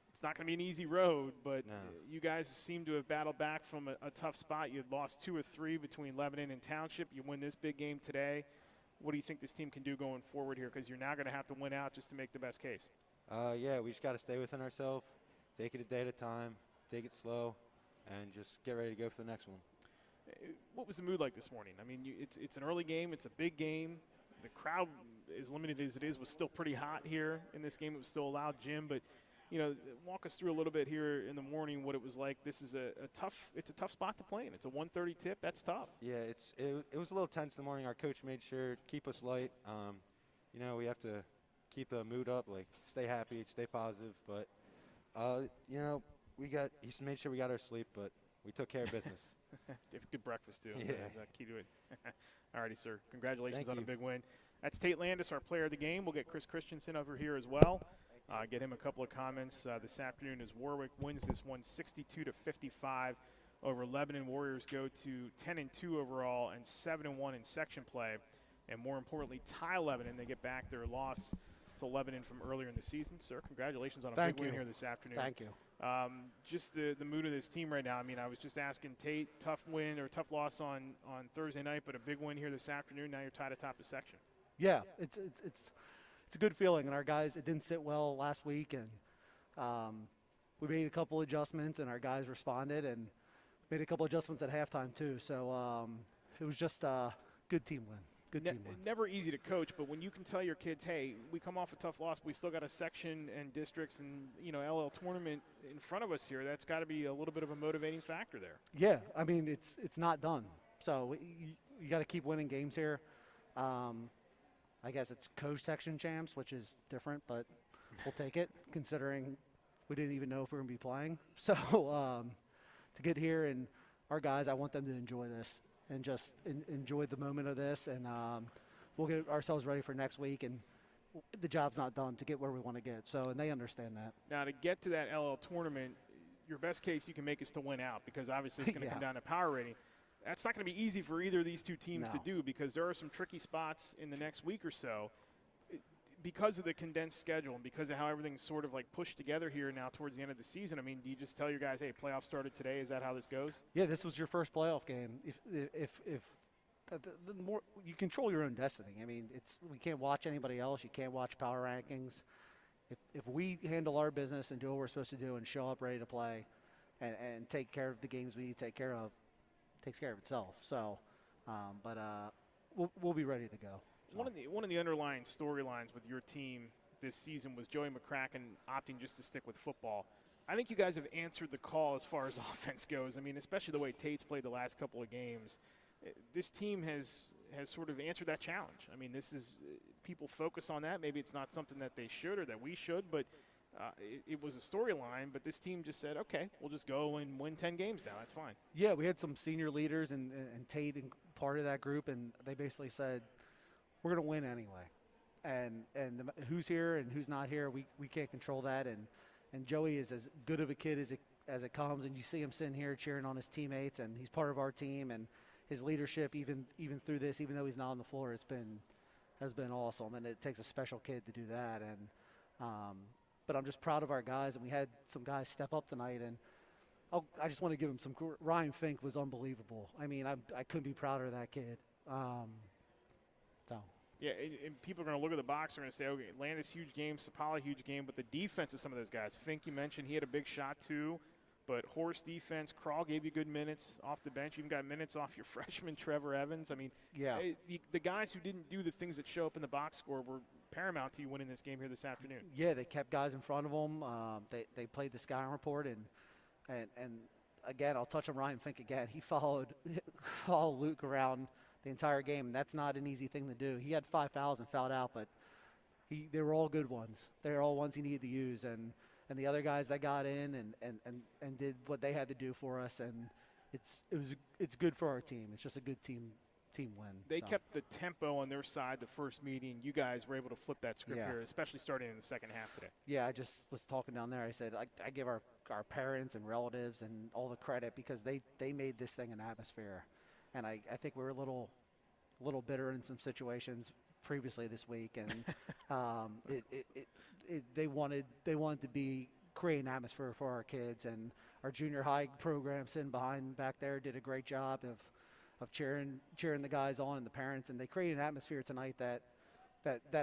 It's not going to be an easy road, but you guys seem to have battled back from a tough spot. You had lost 2 or 3 between Lebanon and Township. You win this big game today. What do you think this team can do going forward here? Because you're now going to have to win out just to make the best case. Yeah, we just got to stay within ourselves, take it a day at a time, take it slow, and just get ready to go for the next one. What was the mood like this morning? I mean, it's an early game. It's a big game. The crowd, as limited as it is, was still pretty hot here in this game. It was still a loud gym. But, walk us through a little bit here in the morning what it was like. This is a tough spot to play in. It's a 1:30 tip. That's tough. Yeah, it was a little tense in the morning. Our coach made sure to keep us light. We have to keep the mood up, like stay happy, stay positive. But, he made sure we got our sleep, but we took care of business. Good breakfast, too. Yeah. Key to it. All righty, sir. Congratulations on a big win. That's Tate Landis, our player of the game. We'll get Chris Christensen over here as well. Get him a couple of comments this afternoon as Warwick wins this one 62-55 over Lebanon. Warriors go to 10-2 overall and 7-1 in section play. And more importantly, tie Lebanon. They get back their loss to Lebanon from earlier in the season. Sir, congratulations on a big win here this afternoon. Thank you. Just the mood of this team right now. I mean, I was just asking Tate, tough win or tough loss on Thursday night, but a big win here this afternoon. Now you're tied atop the section. Yeah, it's a good feeling. And our guys, it didn't sit well last week, and we made a couple adjustments, and our guys responded, and made a couple adjustments at halftime too. So it was just a good team win. Never easy to coach, but when you can tell your kids, hey, we come off a tough loss, but we still got a section and districts and LL tournament in front of us here, that's got to be a little bit of a motivating factor there. Yeah, I mean it's not done, so you got to keep winning games here. I guess it's co-section champs, which is different, but we'll take it considering we didn't even know if we were going to be playing. So to get here and our guys, I want them to enjoy this. And just enjoy the moment of this, and we'll get ourselves ready for next week. And the job's not done to get where we want to get. So, and they understand that. Now, to get to that LL tournament, your best case you can make is to win out, because obviously it's going to come down to power rating. That's not going to be easy for either of these two teams to do, because there are some tricky spots in the next week or so. Because of the condensed schedule and because of how everything's sort of like pushed together here now towards the end of the season, I mean, do you just tell your guys, hey, playoffs started today? Is that how this goes? Yeah, this was your first playoff game. If the more you control your own destiny. I mean, we can't watch anybody else. You can't watch power rankings. If we handle our business and do what we're supposed to do and show up ready to play and take care of the games we need to take care of, it takes care of itself. So, we'll be ready to go. One of the underlying storylines with your team this season was Joey McCracken opting just to stick with football. I think you guys have answered the call as far as offense goes. I mean, especially the way Tate's played the last couple of games. This team has sort of answered that challenge. I mean, this is people focus on that. Maybe it's not something that they should or that we should, but it was a storyline. But this team just said, okay, we'll just go and win 10 games now. That's fine. Yeah, we had some senior leaders and Tate and part of that group, and they basically said, we're going to win anyway. And who's here and who's not here, we can't control that. And And Joey is as good of a kid as it comes, and you see him sitting here cheering on his teammates, and he's part of our team, and his leadership even through this, even though he's not on the floor, has been awesome, and it takes a special kid to do that. And but I'm just proud of our guys, and we had some guys step up tonight, and I just want to give him some. Ryan Fink was unbelievable. I mean, I couldn't be prouder of that kid. So. Yeah, and people are going to look at the box. They're going to say, okay, Landis, huge game, Sapala, huge game, but the defense of some of those guys. Fink, you mentioned, he had a big shot too, but Horse defense, Crawl gave you good minutes off the bench. You even got minutes off your freshman, Trevor Evans. I mean, yeah. The guys who didn't do the things that show up in the box score were paramount to you winning this game here this afternoon. Yeah, they kept guys in front of them. They played the Sky Report, and again, I'll touch on Ryan Fink again. He followed Luke around the entire game, and that's not an easy thing to do. He had 5 fouls and fouled out, but they were all good ones. They were all ones he needed to use, and the other guys that got in and did what they had to do for us, and it's good for our team. It's just a good team win. They kept the tempo on their side the first meeting. You guys were able to flip that script here, especially starting in the second half today. Yeah, I just was talking down there. I said I give our parents and relatives and all the credit because they made this thing an atmosphere. And I think we were a little bitter in some situations previously this week, and they wanted to create an atmosphere for our kids, and our junior high program sitting behind back there did a great job of cheering the guys on and the parents, and they created an atmosphere tonight that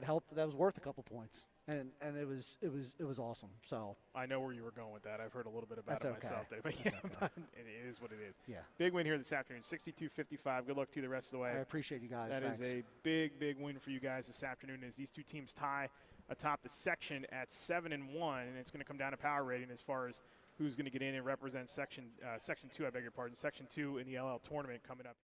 helped. That was worth a couple points. And it was awesome. So I know where you were going with that. I've heard a little bit about it myself today, but but it is what it is. Yeah. Big win here this afternoon, 62-55. Good luck to you the rest of the way. I appreciate you guys. That Thanks. is a big win for you guys this afternoon as these two teams tie atop the section at 7-1, and it's going to come down to power rating as far as who's going to get in and represent Section 2. I beg your pardon, Section 2 in the LL tournament coming up.